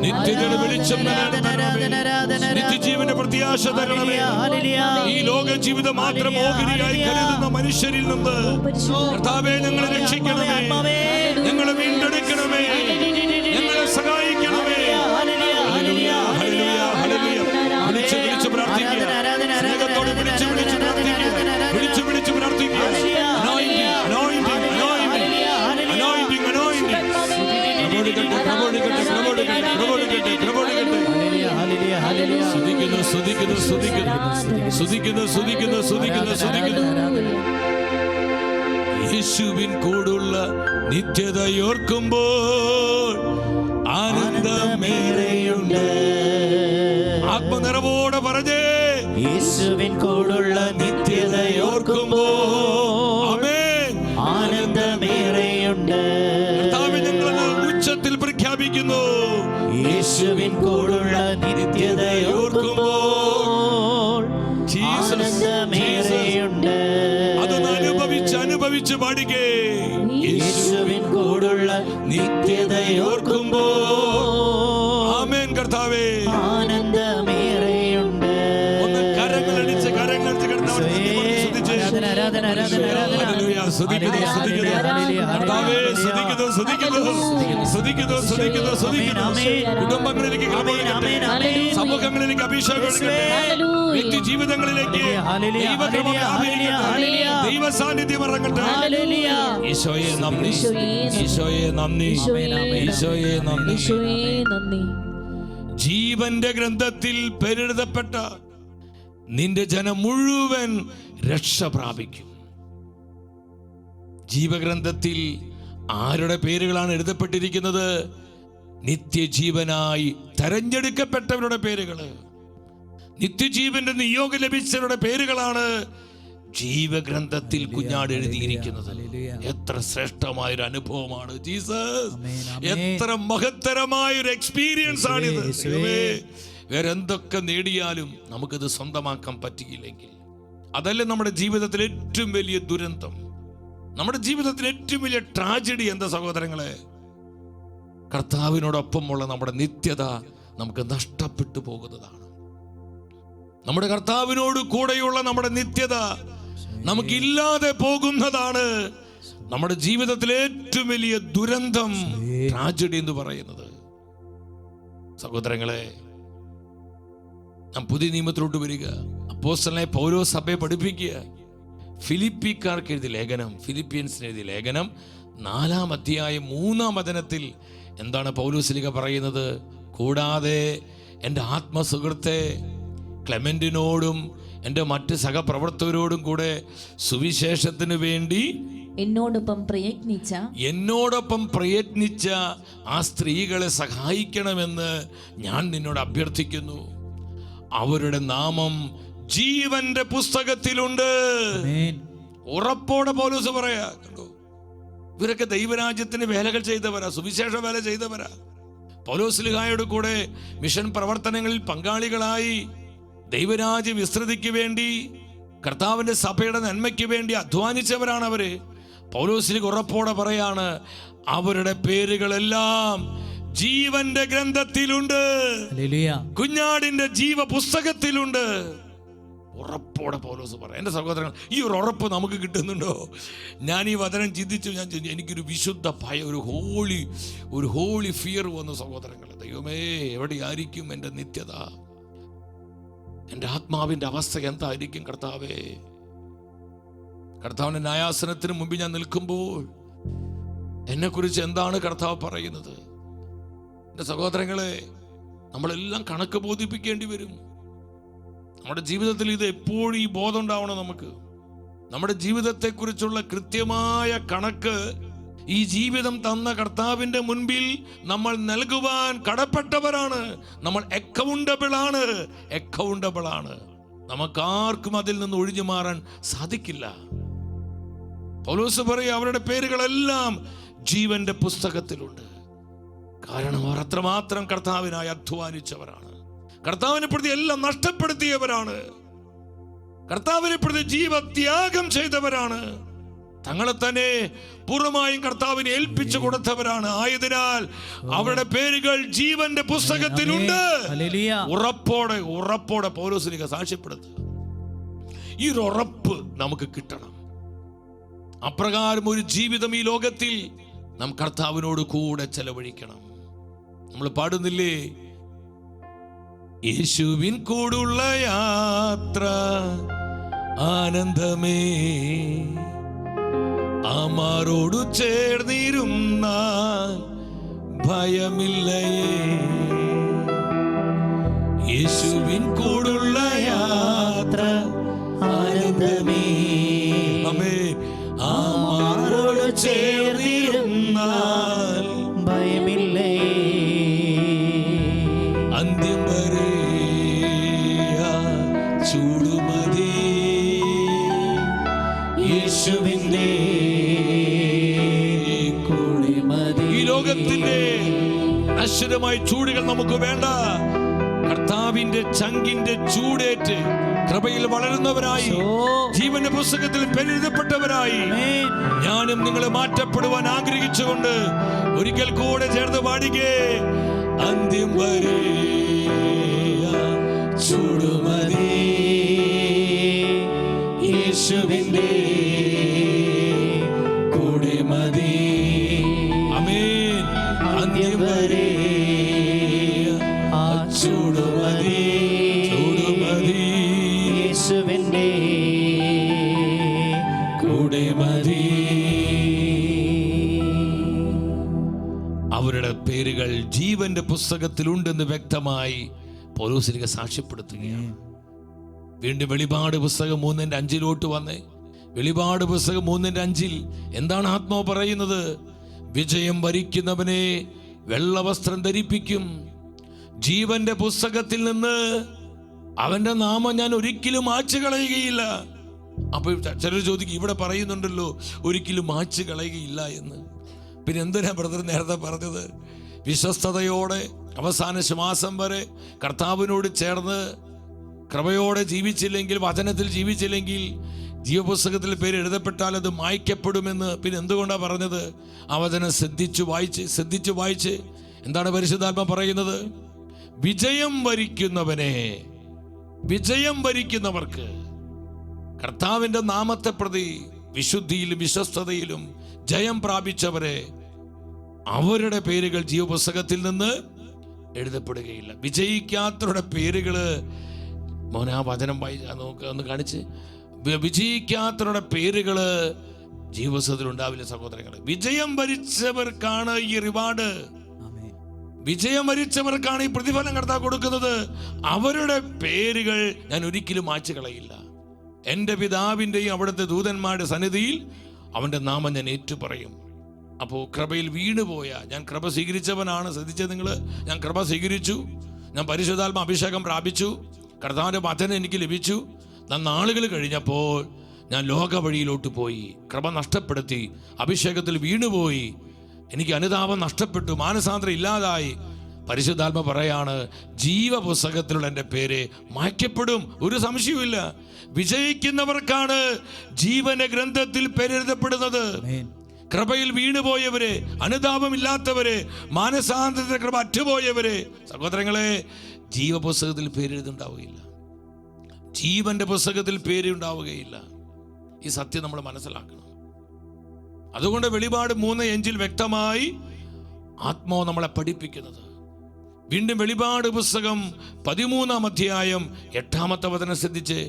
നിത്യതയുടെ വെളിച്ചം നിത്യജീവന്റെ പ്രത്യാശ തരണമേ. ഈ ലോക ജീവിതം മാത്രം ഓഹരിയായി കരുതുന്ന മനുഷ്യരിൽ നിന്ന് കർത്താവേ, ഞങ്ങളെ രക്ഷിക്കണമേ, ഞങ്ങളെ വീണ്ടെടുക്കണമേ, ഞങ്ങളെ സഹായിക്കണമേ. Hallelujah, hallelujah, hallelujah. വിളിച്ച് പ്രാർത്ഥിക്കുക, സ്നേഹത്തോടെ വിളിച്ച് പ്രാർത്ഥിക്കുക, വിളിച്ച് പ്രാർത്ഥിക്കുക. യേശുവിൻ കൂടുള്ള നിത്യതയോർക്കുമ്പോൾ ആനന്ദമേറെയുണ്ട്. ആത്മനിറവോടെ പറഞ്ഞേ, യേശുവിൻ കൂടുള്ള നിത്യതയോർക്കുമ്പോൾ ആമേൻ, യേശുവിൻ കൂടുള്ള നിത്യതയോർക്കുമ്പോൾ ആനന്ദമേറെയുണ്ട്. അതൊന്ന് അനുഭവിച്ച് പാടിക്കേ. യേശുവിൻ കൂടുള്ള നിത്യതയോർക്കുമ്പോൾ ആമേൻ കർത്താവേ. ആനന്ദമേറെയുണ്ട്. ഒന്ന് കരങ്ങളടിച്ച് കർത്താവിനെ സ്തുതിച്ച്. ഹല്ലേലൂയ. സ്തുതിക്കുന്നു. കർത്താവേ സ്തുതിക്കുന്നു. കുടുംബങ്ങളിലേക്ക് കൃപ ഒഴുകട്ടെ. സമൂഹങ്ങളിലേക്ക് അഭിഷേകം ഒഴുകട്ടെ. വ്യക്തി ജീവിതങ്ങളിലേക്ക് ദൈവകൃപ വ്യാപരിക്കട്ടെ. ദൈവ സാന്നിധ്യം ഇറങ്ങട്ടെ. ഈശോയെ നന്ദി, ഈശോയെ നന്ദി, ഈശോയെ നന്ദി. ജീവന്റെ ഗ്രന്ഥത്തിൽ പേരെഴുതപ്പെട്ട നിന്റെ ജനം മുഴുവൻ രക്ഷ പ്രാപിക്കും. ജീവഗ്രന്ഥത്തിൽ ആരുടെ പേരുകളാണ് എഴുതപ്പെട്ടിരിക്കുന്നത്? നിത്യജീവനായി തെരഞ്ഞെടുക്കപ്പെട്ടവരുടെ പേരുകള്, നിത്യജീവന്റെ നിയോഗം ലഭിച്ചവരുടെ പേരുകളാണ് ജീവഗ്രന്ഥത്തിൽ കുഞ്ഞാട് എഴുതിയിരിക്കുന്നത്. എത്ര ശ്രേഷ്ഠമായൊരു അനുഭവമാണ് ജീസസ്. എത്ര മഹത്തരമായൊരു എക്സ്പീരിയൻസ് ആണിത്. വേറെ എന്തൊക്കെ നേടിയാലും നമുക്കിത് സ്വന്തമാക്കാൻ പറ്റിയില്ലെങ്കിൽ, അതല്ലേ നമ്മുടെ ജീവിതത്തിലെ ഏറ്റവും വലിയ ദുരന്തം, നമ്മുടെ ജീവിതത്തിലെ ഏറ്റവും വലിയ ട്രാജഡി. എന്താ സഹോദരങ്ങളെ? കർത്താവിനോടൊപ്പമുള്ള നമ്മുടെ നിത്യത നമുക്ക് നഷ്ടപ്പെട്ടു പോകുന്നതാണ്. നമ്മുടെ കർത്താവിനോട് കൂടെയുള്ള നമ്മുടെ നിത്യത നമുക്കില്ലാതെ പോകുന്നതാണ് നമ്മുടെ ജീവിതത്തിലെ ഏറ്റവും വലിയ ദുരന്തം, ട്രാജഡി എന്ന് പറയുന്നത്. സഹോദരങ്ങളെ, നാം പുതിയ നിയമത്തിലോട്ട് വരിക. അപ്പോസ്തലനായ പൗലോസ് സഭയെ പഠിപ്പിക്കുക. ഫിലിപ്പിക്കാർക്ക് എഴുതിയ ലേഖനം, ഫിലിപ്പിയൻസിന് എഴുതിയ ലേഖനം 4-ാം അധ്യായം 3-ാം വചനത്തിൽ എന്താണ് പൗലോസ്ലീഹ പറയുന്നത്? കൂടാതെ എൻ്റെ ആത്മസുഹൃത്തെ ക്ലെമന്റിനോടും എൻ്റെ മറ്റ് സഹപ്രവർത്തകരോടും കൂടെ സുവിശേഷത്തിന് വേണ്ടി എന്നോടൊപ്പം പ്രയത്നിച്ച ആ സ്ത്രീകളെ സഹായിക്കണമെന്ന് ഞാൻ നിന്നോട് അഭ്യർത്ഥിക്കുന്നു. അവരുടെ നാമം ജീവന്റെ പുസ്തകത്തിലുണ്ട്. ഉറപ്പോടെ പൗലോസ് പറയാ. കണ്ടോ, ഇവരൊക്കെ ദൈവരാജ്യത്തിന് വേലകൾ ചെയ്തവരാ, സുവിശേഷ വേല ചെയ്തവരാ. പൗലോസ്ലീഹായോട് കൂടെ മിഷൻ പ്രവർത്തനങ്ങളിൽ പങ്കാളികളായി ദൈവരാജ്യ വിസ്തൃതിക്ക് വേണ്ടി, കർത്താവിന്റെ സഭയുടെ നന്മയ്ക്ക് വേണ്ടി അധ്വാനിച്ചവരാണ് അവര്. പൗലോസ്ലീഹ ഉറപ്പോടെ പറയാണ്, അവരുടെ പേരുകളെല്ലാം ജീവന്റെ ഗ്രന്ഥത്തിലുണ്ട്, കുഞ്ഞാടിന്റെ ജീവ പുസ്തകത്തിലുണ്ട്. ഉറപ്പോടെ പൗലോസ് പറയാം. എൻ്റെ സഹോദരങ്ങൾ, ഈ ഒരു ഉറപ്പ് നമുക്ക് കിട്ടുന്നുണ്ടോ? ഞാൻ ഈ വചനം ചിന്തിച്ചു, എനിക്കൊരു വിശുദ്ധ ഭയം, ഒരു ഹോളി ഫിയർ വന്നു സഹോദരങ്ങൾ. ദൈവമേ, എവിടെയായിരിക്കും എൻ്റെ നിത്യത? എൻ്റെ ആത്മാവിൻ്റെ അവസ്ഥ എന്തായിരിക്കും കർത്താവേ? കർത്താവിൻ്റെ ന്യായാസനത്തിന് മുമ്പിൽ ഞാൻ നിൽക്കുമ്പോൾ എന്നെക്കുറിച്ച് എന്താണ് കർത്താവ് പറയുന്നത്? എൻ്റെ സഹോദരങ്ങളെ, നമ്മളെല്ലാം കണക്ക് ബോധിപ്പിക്കേണ്ടി വരും. നമ്മുടെ ജീവിതത്തിൽ ഇത് എപ്പോഴും ഈ ബോധം ഉണ്ടാവണം നമുക്ക്. നമ്മുടെ ജീവിതത്തെക്കുറിച്ചുള്ള കൃത്യമായ കണക്ക് ഈ ജീവിതം തന്ന കർത്താവിൻ്റെ മുൻപിൽ നമ്മൾ നൽകുവാൻ കടപ്പെട്ടവരാണ്. നമ്മൾ അക്കൗണ്ടബിൾ ആണ്. നമുക്കാർക്കും അതിൽ നിന്ന് ഒഴിഞ്ഞു മാറാൻ സാധിക്കില്ല. പൗലോസ് പറയും, അവരുടെ പേരുകളെല്ലാം ജീവന്റെ പുസ്തകത്തിലുണ്ട്. കാരണം അവർ അത്രമാത്രം കർത്താവിനായി അധ്വാനിച്ചവരാണ്. കർത്താവിനെ പ്രതി എല്ലാം നഷ്ടപ്പെടുത്തിയവരാണ്. കർത്താവിനെ പ്രതി ജീവത്യാഗം ചെയ്തവരാണ്. തങ്ങളെ തന്നെ പൂർണ്ണമായും കർത്താവിനെ ഏൽപ്പിച്ചു കൊടുത്തവരാണ്. ആയതിനാൽ അവരുടെ പേരുകൾ ജീവന്റെ പുസ്തകത്തിലുണ്ട്. ഉറപ്പോടെ പൗലോസ്ലീഹ സാക്ഷ്യപ്പെടുത്തുക. ഈ ഒരു ഉറപ്പ് നമുക്ക് കിട്ടണം. അപ്രകാരം ഒരു ജീവിതം ഈ ലോകത്തിൽ നാം കർത്താവിനോട് കൂടെ ചെലവഴിക്കണം. നമ്മൾ പാടുന്നില്ലേ, യേശുവിൻ കൂടുള്ള യാത്ര ആനന്ദമേ, അമാരോടു ചേർന്നിരുന്നാൽ ഭയമില്ലയേ. യേശുവിൻ കൂടുള്ള യാത്ര ആനന്ദമേ, അമാരോടു ചേർന്നിരുന്നാൽ ഭയമില്ലയേ. അന്ത്യം വരെ ചൂടുമതി യേശുവിന്റെ കുളിമതി. ഈ ലോകത്തിന്റെ അനശ്വരമായ ചൂടുകൾ നമുക്ക് വേണ്ട. കർത്താവിന്റെ ചങ്കിന്റെ ചൂടേറ്റ് കൃപയിൽ വളരുന്നവരായി, ജീവന്റെ പുസ്തകത്തിൽ പേരെഴുതപ്പെട്ടവരായി ഞാനും നിങ്ങളെ മാറ്റപ്പെടുവാൻ ആഗ്രഹിച്ചുകൊണ്ട് ഒരിക്കൽ കൂടെ ചേർന്ന് പാടിക്കേ. അന്ത്യം വരെ ചൂടുമതി യേശുവിന്റെ കൂടെ മതി. ആമേൻ. അന്ത്യം വരെ ആ ചൂടുമതി, ചൂടുമതി യേശുവിന്റെ കൂടെ മതി. അവരുടെ പേരുകൾ ജീവന്റെ പുസ്തകത്തിലുണ്ടെന്ന് വ്യക്തമായി പൗലോസ് സാക്ഷ്യപ്പെടുത്തുകയാണ്. വീണ്ടും വെളിപാട് പുസ്തകം 3:5 വന്നേ. വെളിപാട് പുസ്തകം 3:5 എന്താണ് ആത്മാവ് പറയുന്നത്? വിജയം വരിക്കുന്നവനെ വെള്ളവസ്ത്രം ധരിപ്പിക്കും, ജീവന്റെ പുസ്തകത്തിൽ നിന്ന് അവന്റെ നാമം ഞാൻ ഒരിക്കലും മായ്ച്ചു കളയുകയില്ല. അപ്പൊ ചിലർ ചോദിക്കും, ഇവിടെ പറയുന്നുണ്ടല്ലോ ഒരിക്കലും മായ്ച്ചു കളയുകയില്ല എന്ന്. പിന്നെ എന്തിനാ ബ്രദർ നേരത്തെ പറഞ്ഞത്? വിശ്വസ്തയോടെ അവസാന ശ്വാസം വരെ കർത്താവിനോട് ചേർന്ന് കൃപയോടെ ജീവിച്ചില്ലെങ്കിൽ, വചനത്തിൽ ജീവിച്ചില്ലെങ്കിൽ, ജീവപുസ്തകത്തിൽ പേര് എഴുതപ്പെട്ടാൽ അത് മായ്ക്കപ്പെടുമെന്ന് പിന്നെ എന്തുകൊണ്ടാണ് പറഞ്ഞത്? ആ വചനം ശ്രദ്ധിച്ചു വായിച്ച് എന്താണ് പരിശുദ്ധാത്മ പറയുന്നത്? വിജയം വരിക്കുന്നവർക്ക്, കർത്താവിന്റെ നാമത്തെ പ്രതി വിശുദ്ധിയിലും വിശ്വസ്തതയിലും ജയം പ്രാപിച്ചവരെ, അവരുടെ പേരുകൾ ജീവപുസ്തകത്തിൽ നിന്ന് എഴുതപ്പെടുകയില്ല. വിജയിക്കാത്തവരുടെ പേരുകള് മോനെ ആ വചനം ഒന്ന് കാണിച്ച്. വിജയിക്കാത്തവരുടെ പേരുകള് ജീവപുസ്തകത്തിൽ ഉണ്ടാവില്ല സഹോദരങ്ങളെ. വിജയം വരിച്ചവർക്കാണ് ഈ റിവാർഡ്, വിജയം വരിച്ചവർക്കാണ് ഈ പ്രതിഫലം കർത്താവ് കൊടുക്കുന്നത്. അവരുടെ പേരുകൾ ഞാൻ ഒരിക്കലും മായ്ച്ചു കളയില്ല. എൻ്റെ പിതാവിൻ്റെയും അവിടുത്തെ ദൂതന്മാരുടെ സന്നിധിയിൽ അവൻ്റെ നാമം ഞാൻ ഏറ്റുപറയും. അപ്പോൾ കൃപയിൽ വീണുപോയ, ഞാൻ കൃപ സ്വീകരിച്ചവനാണ്. ശ്രദ്ധിച്ചത് നിങ്ങൾ? ഞാൻ കൃപ സ്വീകരിച്ചു, ഞാൻ പരിശുദ്ധാത്മ അഭിഷേകം പ്രാപിച്ചു, കർത്താവിൻ്റെ വചനം എനിക്ക് ലഭിച്ചു. നാളുകൾ കഴിഞ്ഞപ്പോൾ ഞാൻ ലോക വഴിയിലോട്ട് പോയി, കൃപ നഷ്ടപ്പെടുത്തി, അഭിഷേകത്തിൽ വീണുപോയി, എനിക്ക് അനുതാപം നഷ്ടപ്പെട്ടു, മാനസാന്തരം ഇല്ലാതായി. പരിശുദ്ധാത്മ പറയാണ്, ജീവപുസ്തകത്തിലുള്ള എൻ്റെ പേര് മായ്ക്കപ്പെടും, ഒരു സംശയവുമില്ല. വിജയിക്കുന്നവർക്കാണ് ജീവന്റെ ഗ്രന്ഥത്തിൽ പേരെഴുതപ്പെടുന്നത്. കൃപയിൽ വീണുപോയവരെ, അനുതാപമില്ലാത്തവരെ, മാനസാന്തരത്തിന്റെ കൃപ അറ്റുപോയവരെ, സഹോദരങ്ങളെ, ജീവപുസ്തകത്തിൽ പേരെഴുതുണ്ടാവുകയില്ല, ജീവന്റെ പുസ്തകത്തിൽ പേരുണ്ടാവുകയില്ല. ഈ സത്യം നമ്മൾ മനസ്സിലാക്കണം. അതുകൊണ്ട് വെളിപാട് 3:5 വ്യക്തമായി ആത്മാവ് നമ്മളെ പഠിപ്പിക്കുന്നത്. വീണ്ടും വെളിപാട് പുസ്തകം 13-8 വചനം ശ്രദ്ധിച്ച്,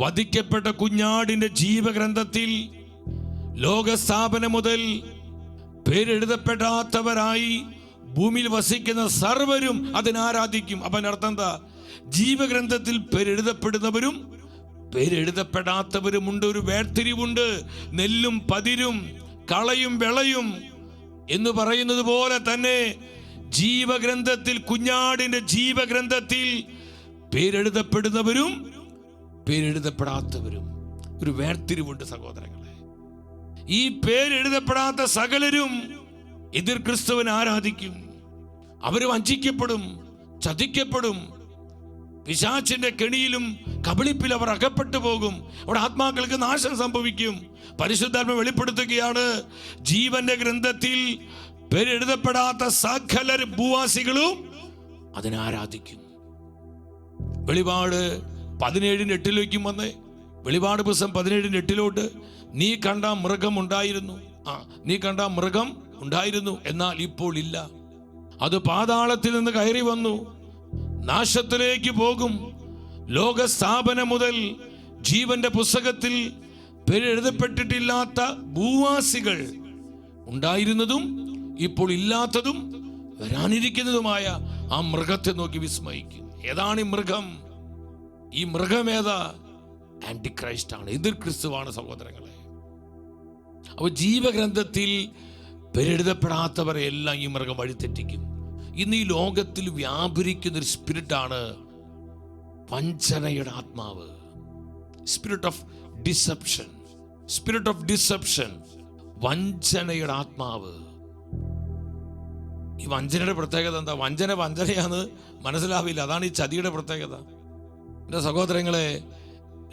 വധിക്കപ്പെട്ട കുഞ്ഞാടിന്റെ ജീവഗ്രന്ഥത്തിൽ ലോകസ്ഥാപനം മുതൽ പേരെഴുതപ്പെടാത്തവരായി ഭൂമിയിൽ വസിക്കുന്ന സർവരും അതിനാരാധിക്കും. അപ്പൊ അർത്ഥം എന്താ? ജീവഗ്രന്ഥത്തിൽ പേരെഴുതപ്പെടുന്നവരും പേരെഴുതപ്പെടാത്തവരുമുണ്ട്. ഒരു വേർതിരിവുണ്ട്. നെല്ലും പതിരും കളയും വിളയും എന്ന് പറയുന്നത് പോലെ തന്നെ ജീവഗ്രന്ഥത്തിൽ, കുഞ്ഞാടിന്റെ ജീവഗ്രന്ഥത്തിൽ പേരെഴുതപ്പെടുന്നവരും പേരെഴുതപ്പെടാത്തവരും ഒരു വേർതിരിവുണ്ട് സഹോദരങ്ങളെ. ഈ പേരെഴുതപ്പെടാത്ത സകലരും എതിർ ക്രിസ്തുവിനെ ആരാധിക്കും. അവർ വഞ്ചിക്കപ്പെടും, ചതിക്കപ്പെടും, പിശാചിന്റെ കെണിയിലും കബളിപ്പിൽ അവർ അകപ്പെട്ടു പോകും. അവിടെ ആത്മാക്കൾക്ക് നാശം സംഭവിക്കും. പരിശുദ്ധാത്മ വെളിപ്പെടുത്തുകയാണ്, ജീവന്റെ ഗ്രന്ഥത്തിൽ പേരെഴുതപ്പെടാത്ത സകല ഭൂവാസികളും അതിനാരാധിക്കും. വെളിപാട് 17:8 വന്ന്, വെളിപാട് പുസ്തകം 17:8 നീ കണ്ട മൃഗം ഉണ്ടായിരുന്നു, എന്നാൽ ഇപ്പോൾ ഇല്ല. അത് പാതാളത്തിൽ നിന്ന് കയറി വന്നു, നാശത്തിലേക്ക് പോകും. ലോകസ്ഥാപനം മുതൽ ജീവന്റെ പുസ്തകത്തിൽ പേരെഴുതപ്പെട്ടിട്ടില്ലാത്ത ഭൂവാസികൾ, ഉണ്ടായിരുന്നതും ഇപ്പോൾ ഇല്ലാത്തതും വരാനിരിക്കുന്നതുമായ ആ മൃഗത്തെ നോക്കി വിസ്മയിക്കും. ഏതാണ് ഈ മൃഗം? ഈ മൃഗം ഏതാ? ആന്റിക്രൈസ്റ്റ് ആണ്, എതിർ ക്രിസ്തുവാണ് സഹോദരങ്ങളെ. അപ്പോൾ ജീവഗ്രന്ഥത്തിൽ പേരെഴുതപ്പെടാത്തവരെ എല്ലാം ഈ മൃഗം വഴിതെറ്റിക്കും. ഇന്ന് ഈ ലോകത്തിൽ വ്യാപരിക്കുന്ന ഒരു സ്പിരിറ്റാണ് വഞ്ചനയുടെ ആത്മാവ്. സ്പിരിറ്റ് ഓഫ് ഡിസെപ്ഷൻ, വഞ്ചനയുടെ ആത്മാവ്. ഈ വഞ്ചനയുടെ പ്രത്യേകത എന്താ? വഞ്ചനയാന്ന് മനസ്സിലാവില്ല. അതാണ് ഈ ചതിയുടെ പ്രത്യേകത. എൻ്റെ സഹോദരങ്ങളെ,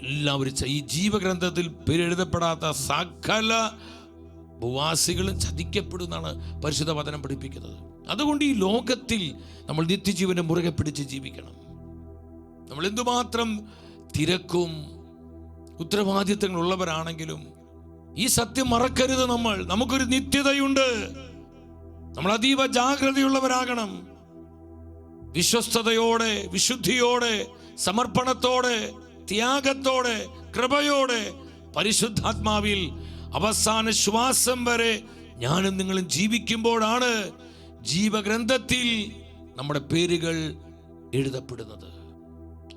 എല്ലാവരും ഈ ജീവഗ്രന്ഥത്തിൽ പേരെഴുതപ്പെടാത്ത സകല ഭൂവാസികളും ചതിക്കപ്പെടുന്നാണ് പരിശുദ്ധ വചനം പഠിപ്പിക്കുന്നത്. അതുകൊണ്ട് ഈ ലോകത്തിൽ നമ്മൾ നിത്യജീവനെ മുറുകെ പിടിച്ച് ജീവിക്കണം. നമ്മൾ എന്തുമാത്രം തിരക്കും ഉത്തരവാദിത്തങ്ങളുള്ളവരാണെങ്കിലും ഈ സത്യം മറക്കരുത്. നമുക്കൊരു നിത്യതയുണ്ട്. നമ്മൾ അതീവ ജാഗ്രതയുള്ളവരാകണം. വിശ്വസ്തയോടെ, വിശുദ്ധിയോടെ, സമർപ്പണത്തോടെ, ത്യാഗത്തോടെ, കൃപയോടെ, പരിശുദ്ധാത്മാവിൽ അവസാന ശ്വാസം വരെ ഞാനും നിങ്ങളും ജീവിക്കുമ്പോഴാണ് ജീവഗ്രന്ഥത്തിൽ നമ്മുടെ പേരുകൾ എഴുതപ്പെടുന്നത്.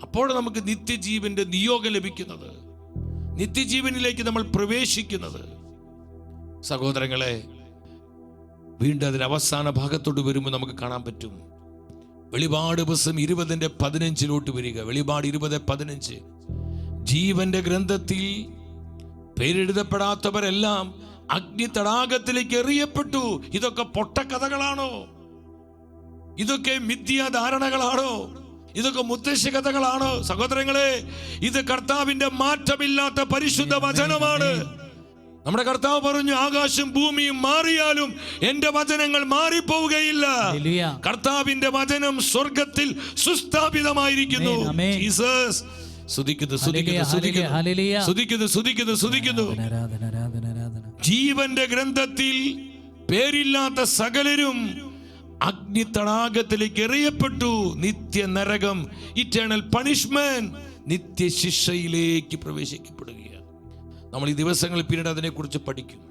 അപ്പോൾ നമുക്ക് നിത്യജീവന്റെ നിയോഗം ലഭിക്കുന്നത്, നിത്യജീവനിലേക്ക് നമ്മൾ പ്രവേശിക്കുന്നത്. സഹോദരങ്ങളെ, വീണ്ടും അതിന് അവസാന ഭാഗത്തോട്ട് വരുമ്പോൾ നമുക്ക് കാണാൻ പറ്റും. വെളിപാട് പുസ്തകം 20:15 വരിക. വെളിപാട് 20:15. ജീവന്റെ ഗ്രന്ഥത്തിൽ പേരെഴുതപ്പെടാത്തവരെല്ലാം അഗ്നി തടാകത്തിലേക്ക് എറിയപ്പെട്ടു. ഇതൊക്കെ പൊട്ടക്കഥകളാണോ? ഇതൊക്കെ മിഥ്യാധാരണകളാണോ? ഇതൊക്കെ മുത്തശ്ശി കഥകളാണോ? സഹോദരങ്ങളെ, ഇത് കർത്താവിന്റെ മാറ്റമില്ലാത്ത പരിശുദ്ധ വചനമാണ്. നമ്മുടെ കർത്താവ് പറഞ്ഞു, ആകാശം ഭൂമിയും മാറിയാലും എന്റെ വചനങ്ങൾ മാറിപ്പോവുകയില്ല. കർത്താവിന്റെ വചനം സ്വർഗത്തിൽ സുസ്ഥാപിതമായിരിക്കുന്നു. ജീസസ് സ്തുതിക്കുന്നു. ജീവന്റെ ഗ്രന്ഥത്തിൽ പേരില്ലാത്ത സകലരും അഗ്നി തടാകത്തിലേക്ക് എറിയപ്പെട്ടു. നിത്യ നരകം, ഇറ്റേണൽ പണിഷ്മെന്റ്, നിത്യശിക്ഷയിലേക്ക് പ്രവേശിക്കപ്പെടുകയാണ്. നമ്മൾ ഈ ദിവസങ്ങളിൽ പിന്നീട് അതിനെക്കുറിച്ച് പഠിക്കും.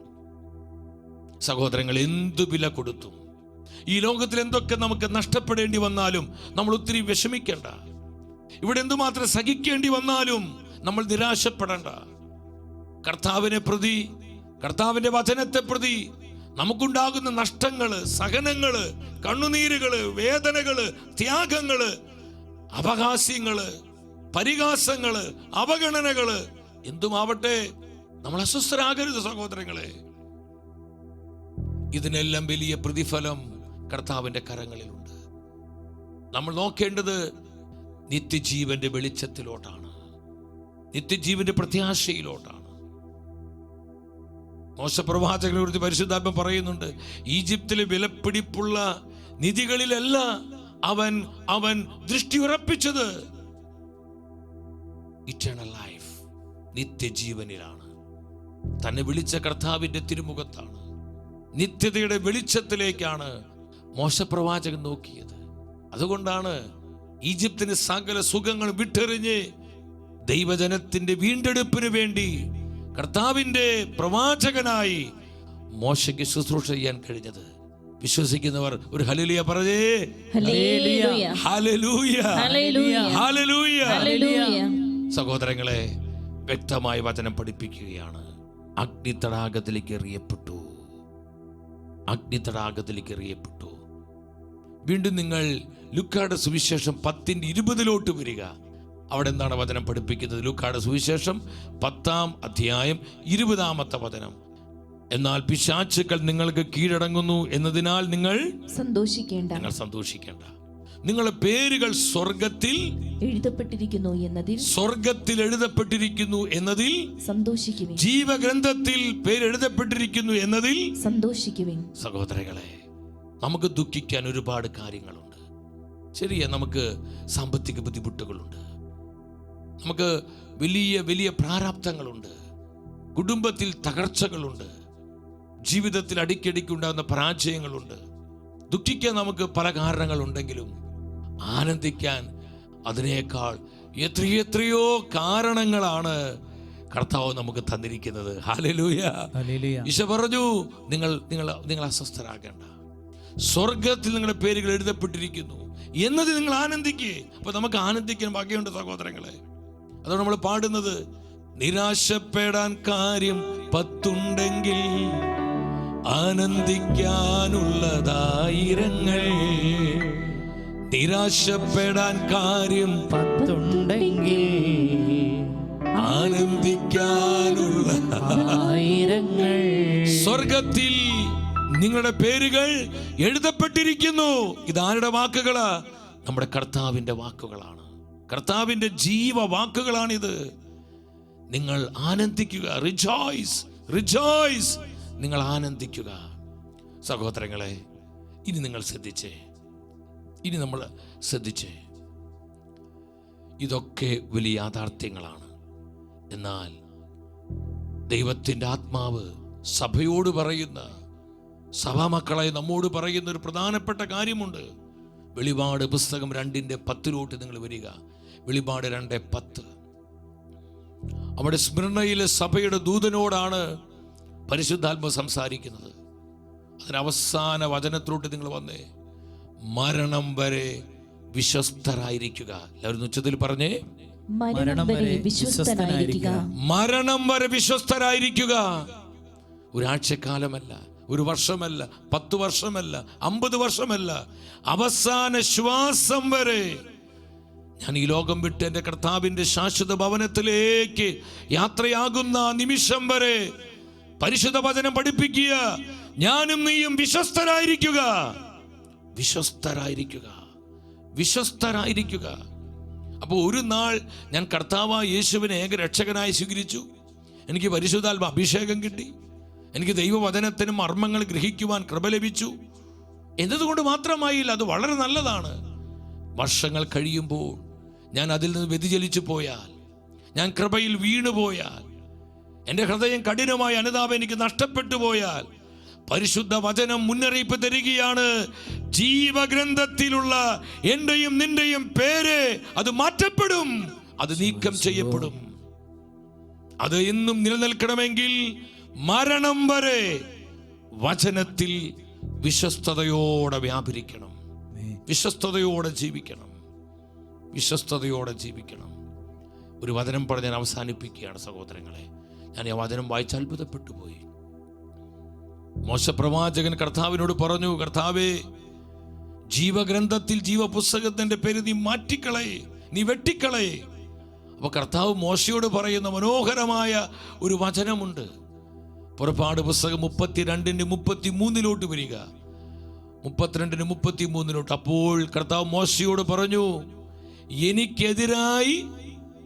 സഹോദരങ്ങൾ, എന്തു വില കൊടുത്തും ഈ ലോകത്തിൽ എന്തൊക്കെ നമുക്ക് നഷ്ടപ്പെടേണ്ടി വന്നാലും നമ്മൾ ഒത്തിരി വിഷമിക്കേണ്ട. ഇവിടെ എന്തുമാത്രം സഹിക്കേണ്ടി വന്നാലും നമ്മൾ നിരാശപ്പെടേണ്ട. കർത്താവിനെ പ്രതി, കർത്താവിന്റെ വചനത്തെ പ്രതി നമുക്കുണ്ടാകുന്ന നഷ്ടങ്ങള്, സഹനങ്ങള്, കണ്ണുനീരുകള്, വേദനകള്, ത്യാഗങ്ങള്, അപഹാസ്യങ്ങള്, പരിഹാസങ്ങള്, അവഗണനകള് എന്തുമാവട്ടെ, നമ്മൾ അസ്വസ്ഥരാകരുത് സഹോദരങ്ങളെ. ഇതിനെല്ലാം വലിയ പ്രതിഫലം കർത്താവിന്റെ കരങ്ങളിലുണ്ട്. നമ്മൾ നോക്കേണ്ടത് നിത്യജീവന്റെ വെളിച്ചത്തിലോട്ടാണ്, നിത്യജീവന്റെ പ്രത്യാശയിലോട്ടാണ്. മോശപ്രവാചകനെ കുറിച്ച് പരിശുദ്ധാത്മ പറയുന്നുണ്ട്, ഈജിപ്തിലെ വിലപിടിപ്പുള്ള നിധികളിലല്ല അവൻ ദൃഷ്ടി ഉറപ്പിച്ചത്, ഇറ്റേണൽ ലൈഫ്, നിത്യജീവനിലാണ്. തന്നെ വിളിച്ച കർത്താവിന്റെ തിരുമുഖത്താണ്, നിത്യതയുടെ വെളിച്ചത്തിലേക്കാണ് മോശപ്രവാചകൻ നോക്കിയത്. അതുകൊണ്ടാണ് ഈജിപ്തിന് സകല സുഖങ്ങൾ വിട്ടെറിഞ്ഞ് ദൈവജനത്തിന്റെ വീണ്ടെടുപ്പിന് വേണ്ടി കർത്താവിന്റെ പ്രവാചകനായി മോശയ്ക്ക് ശുശ്രൂഷ ചെയ്യാൻ കഴിഞ്ഞത്. വിശ്വസിക്കുന്നവർ ഒരു ഹല്ലേലൂയ പറഞ്ഞേ. Hallelujah, hallelujah. സഹോദരങ്ങളെ, വ്യക്തമായ വചനം പഠിപ്പിക്കുകയാണ്. അഗ്നി തടാകത്തിലേക്ക് എറിയപ്പെട്ടു, അഗ്നി തടാകത്തിലേക്ക് എറിയപ്പെട്ടു. വീണ്ടും നിങ്ങൾ ലൂക്കായുടെ സുവിശേഷം 10:20 വരിക. അവിടെ എന്താണ് വചനം പഠിപ്പിക്കുന്നത്? ലൂക്കായുടെ സുവിശേഷം 10-ാം അധ്യായം 20-ാമത്തെ വചനം. എന്നാൽ പിശാചുക്കൾ നിങ്ങൾക്ക് കീഴടങ്ങുന്നു എന്നതിനാൽ നിങ്ങൾ സന്തോഷിക്കേണ്ട. നിങ്ങളുടെ പേരുകൾ സ്വർഗത്തിൽ എഴുതപ്പെട്ടിരിക്കുന്നു എന്നതിൽ സന്തോഷിക്കുവിൻ. ജീവഗ്രന്ഥത്തിൽ പേരെഴുതപ്പെട്ടിരിക്കുന്നു എന്നതിൽ സന്തോഷിക്കുവിൻ. സഹോദരങ്ങളെ, നമുക്ക് ദുഃഖിക്കാൻ ഒരുപാട് കാര്യങ്ങളുണ്ട്. ശരിയാ, നമുക്ക് സാമ്പത്തിക ബുദ്ധിമുട്ടുകളുണ്ട്, നമുക്ക് വലിയ വലിയ പ്രാരാബ്ധങ്ങളുണ്ട്, കുടുംബത്തിൽ തകർച്ചകളുണ്ട്, ജീവിതത്തിൽ അടിക്കടിക്കുണ്ടാകുന്ന പരാജയങ്ങളുണ്ട്. ദുഃഖിക്കാൻ നമുക്ക് പല കാരണങ്ങളുണ്ടെങ്കിലും ആനന്ദിക്കാൻ അതിനേക്കാൾ എത്രയോ കാരണങ്ങളാണ് കർത്താവ് നമുക്ക് തന്നിരിക്കുന്നത്. ഹല്ലേലൂയ. ഈശോ പറഞ്ഞു, നിങ്ങൾ അസ്വസ്ഥരാകേണ്ട, സ്വർഗത്തിൽ നിങ്ങളുടെ പേരുകൾ എഴുതപ്പെട്ടിരിക്കുന്നു എന്നത് നിങ്ങൾ ആനന്ദിക്കുക. അപ്പൊ നമുക്ക് ആനന്ദിക്കാൻ ഭാഗ്യമുണ്ട് സഹോദരങ്ങളെ. അതാണ് നമ്മൾ പാടുന്നത്, നിരാശപ്പെടാൻ കാര്യം 10 ആനന്ദിക്കാനുള്ളതായിരങ്ങൾ. നിരാശപ്പെടാൻ കാര്യം 10 ആനന്ദിക്കാനുള്ള ആയിരങ്ങൾ. സ്വർഗത്തിൽ നിങ്ങളുടെ പേരുകൾ എഴുതപ്പെട്ടിരിക്കുന്നു. ഇതാരുടെ വാക്കുകളാ? നമ്മുടെ കർത്താവിൻ്റെ വാക്കുകളാണ്. കർത്താവിൻ്റെ ജീവവാക്കുകളാണിത്. നിങ്ങൾ ആനന്ദിക്കുക. Rejoice, rejoice. നിങ്ങൾ ആനന്ദിക്കുക. സഹോദരങ്ങളെ, ഇനി നിങ്ങൾ ശ്രദ്ധിച്ചേ, ഇനി നമ്മൾ ശ്രദ്ധിച്ചേ. ഇതൊക്കെ വലിയ യാഥാർത്ഥ്യങ്ങളാണ്. എന്നാൽ ദൈവത്തിൻ്റെ ആത്മാവ് സഭയോട് പറയുന്ന, സഭാമക്കളെ നമ്മോട് പറയുന്ന ഒരു പ്രധാനപ്പെട്ട കാര്യമുണ്ട്. വെളിപാട് പുസ്തകം 2:10 നിങ്ങൾ വരിക. വെളിപാട് 2:10. അവിടെ സ്മിർണയിലെ സഭയുടെ ദൂതനോടാണ് പരിശുദ്ധാത്മാവ് സംസാരിക്കുന്നത്. അതിനവസാന വചനത്തിലോട്ട് നിങ്ങൾ വന്നേ. മരണം വരെ വിശ്വസ്തരായിരിക്കുക. എല്ലാവരും ഉച്ചത്തിൽ പറഞ്ഞേ, മരണം വരെ വിശ്വസ്തനായിരിക്കുക. മരണം വരെ വിശ്വസ്തരായിരിക്കുക. ഒരാഴ്ചക്കാലമല്ല, ഒരു വർഷമല്ല, 10 വർഷമല്ല, 50 വർഷമല്ല, അവസാന ശ്വാസം വരെ. ഞാൻ ഈ ലോകം വിട്ട് എൻ്റെ കർത്താവിൻ്റെ ശാശ്വത ഭവനത്തിലേക്ക് യാത്രയാകുന്ന നിമിഷം വരെ പരിശുദ്ധ വചനം പഠിപ്പിക്കുക, ഞാനും നീയും വിശ്വസ്തരായിരിക്കുക. വിശ്വസ്തരായിരിക്കുക, വിശ്വസ്തരായിരിക്കുക. അപ്പോൾ ഒരു നാൾ ഞാൻ കർത്താവായ യേശുവിനെ ഏകരക്ഷകനായി സ്വീകരിച്ചു. എനിക്ക് പരിശുദ്ധാത്മ അഭിഷേകം കിട്ടി. എനിക്ക് ദൈവവചനത്തിനും മർമ്മങ്ങൾ ഗ്രഹിക്കുവാൻ കൃപ ലഭിച്ചു. എന്നതുകൊണ്ട് മാത്രമായില്ല, അത് വളരെ നല്ലതാണ്. വർഷങ്ങൾ കഴിയുമ്പോൾ ഞാൻ അതിൽ നിന്ന് വ്യതിചലിച്ചു പോയാൽ, ഞാൻ കൃപയിൽ വീണുപോയാൽ, എൻ്റെ ഹൃദയം കഠിനമായ അനുതാപം എനിക്ക് നഷ്ടപ്പെട്ടു പോയാൽ, പരിശുദ്ധ വചനം മുന്നറിയിപ്പ് തരികയാണ്, ജീവഗ്രന്ഥത്തിലുള്ള എന്റെയും നിന്റെയും പേര് അത് മാറ്റപ്പെടും, അത് നീക്കം ചെയ്യപ്പെടും. അത് എന്നും നിലനിൽക്കണമെങ്കിൽ മരണം വരെ വചനത്തിൽ വിശ്വസ്തയോടെ വ്യാപരിക്കണം, വിശ്വസ്തയോടെ ജീവിക്കണം, വിശ്വസ്തയോടെ ജീവിക്കണം. ഒരു വചനം പറഞ്ഞ് ഞാൻ അവസാനിപ്പിക്കുകയാണ് സഹോദരങ്ങളെ. ഞാൻ ആ വചനം വായിച്ച് അത്ഭുതപ്പെട്ടു പോയി. മോശ പ്രവാചകൻ കർത്താവിനോട് പറഞ്ഞു, കർത്താവേ, ജീവഗ്രന്ഥത്തിൽ ജീവപുസ്തകത്തിന്റെ പേര് നീ മാറ്റിക്കളയെ, നീ വെട്ടിക്കളയെ. അപ്പൊ കർത്താവ് മോശയോട് പറയുന്ന മനോഹരമായ ഒരു വചനമുണ്ട്. പുറപ്പാട് പുസ്തകം 32:33 വരിക. 32:33. അപ്പോൾ കർത്താവ് മോശയോട് പറഞ്ഞു, എനിക്കെതിരായി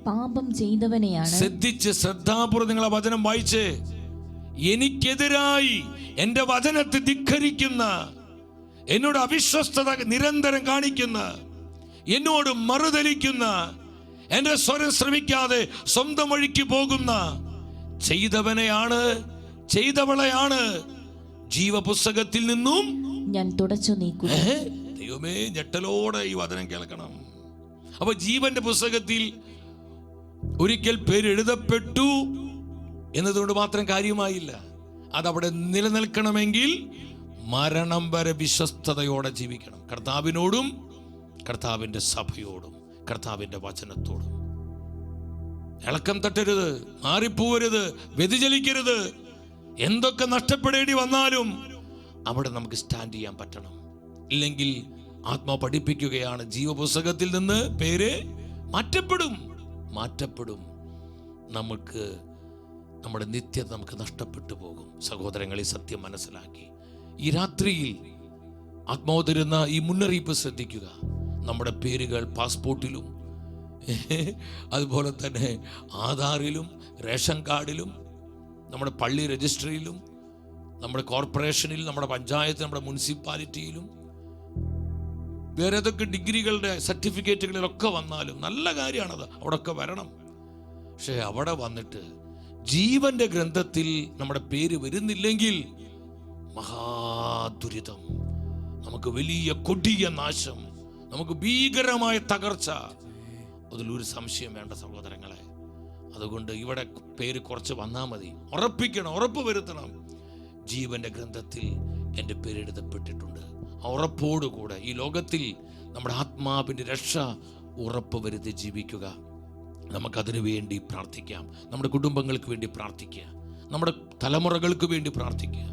പാപം ചെയ്തവനെയാണ്. ശ്രദ്ധിച്ച് ശ്രദ്ധാപൂർവ്വം നിങ്ങൾ ആ വചനം വായിച്ച്. എനിക്കെതിരായി എന്റെ വചനത്തെ ധിക്കരിക്കുന്ന, എന്നോട് അവിശ്വസ്തത നിരന്തരം കാണിക്കുന്ന, എന്നോട് മറുതലിക്കുന്ന, എന്റെ സ്വരം ശ്രമിക്കാതെ സ്വന്തം വഴിക്ക് പോകുന്ന ചെയ്തവനെയാണ്, ചെയ്തവളെയാണ് ജീവപുസ്തകത്തിൽ നിന്നും ഞാൻ തുടച്ചു നീക്കും. ദൈവമേ, ഞെട്ടലോടെ ഈ വചനം കേൾക്കണം. അപ്പൊ ജീവന്റെ പുസ്തകത്തിൽ ഒരിക്കൽ പേര് എഴുതപ്പെട്ടു എന്നതുകൊണ്ട് മാത്രം കാര്യമായില്ല. അതവിടെ നിലനിൽക്കണമെങ്കിൽ മരണം വരെ വിശ്വസ്തയോടെ ജീവിക്കണം. കർത്താവിനോടും, കർത്താവിൻ്റെ സഭയോടും, കർത്താവിൻ്റെ വചനത്തോടും. ഇളക്കം തട്ടരുത്, മാറിപ്പോവരുത്, വ്യതിചലിക്കരുത്. എന്തൊക്കെ നഷ്ടപ്പെടേണ്ടി വന്നാലും അവിടെ നമുക്ക് സ്റ്റാൻഡ് ചെയ്യാൻ പറ്റണം. ഇല്ലെങ്കിൽ ആത്മാവ് പഠിപ്പിക്കുകയാണ്, ജീവപുസ്തകത്തിൽ നിന്ന് പേര് മാറ്റപ്പെടും, മാറ്റപ്പെടും. നമുക്ക് നമ്മുടെ നിത്യത നമുക്ക് നഷ്ടപ്പെട്ടു പോകും. സഹോദരങ്ങളെ, സത്യം മനസ്സിലാക്കി ഈ രാത്രിയിൽ ആത്മാവ് തരുന്ന ഈ മുന്നറിയിപ്പ് ശ്രദ്ധിക്കുക. നമ്മുടെ പേരുകൾ പാസ്പോർട്ടിലും അതുപോലെ തന്നെ ആധാറിലും റേഷൻ കാർഡിലും നമ്മുടെ പള്ളി രജിസ്ട്രിയിലും നമ്മുടെ കോർപ്പറേഷനിലും നമ്മുടെ പഞ്ചായത്ത് നമ്മുടെ മുനിസിപ്പാലിറ്റിയിലും വേറെ ഏതൊക്കെ ഡിഗ്രികളുടെ സർട്ടിഫിക്കറ്റുകളിലൊക്കെ വന്നാലും നല്ല കാര്യമാണത്, അവിടെയൊക്കെ വരണം. പക്ഷെ അവിടെ വന്നിട്ട് ജീവന്റെ ഗ്രന്ഥത്തിൽ നമ്മുടെ പേര് വരുന്നില്ലെങ്കിൽ മഹാദുരിതം, നമുക്ക് വലിയ കൊടിയ നാശം, നമുക്ക് ഭീകരമായ തകർച്ച. അതിലൊരു സംശയം വേണ്ട സഹോദരങ്ങളെ. അതുകൊണ്ട് ഇവിടെ പേര് കുറച്ച് വന്നാൽ മതി. ഉറപ്പിക്കണം, ഉറപ്പ് വരുത്തണം, ജീവന്റെ ഗ്രന്ഥത്തിൽ എൻ്റെ പേര് എഴുതപ്പെട്ടിട്ടുണ്ട്. ആ ഉറപ്പോടുകൂടെ ഈ ലോകത്തിൽ നമ്മുടെ ആത്മാവിൻ്റെ രക്ഷ ഉറപ്പ് വരുത്തി ജീവിക്കുക. നമുക്കതിനു വേണ്ടി പ്രാർത്ഥിക്കാം. നമ്മുടെ കുടുംബങ്ങൾക്ക് വേണ്ടി പ്രാർത്ഥിക്കുക, നമ്മുടെ തലമുറകൾക്ക് വേണ്ടി പ്രാർത്ഥിക്കുക,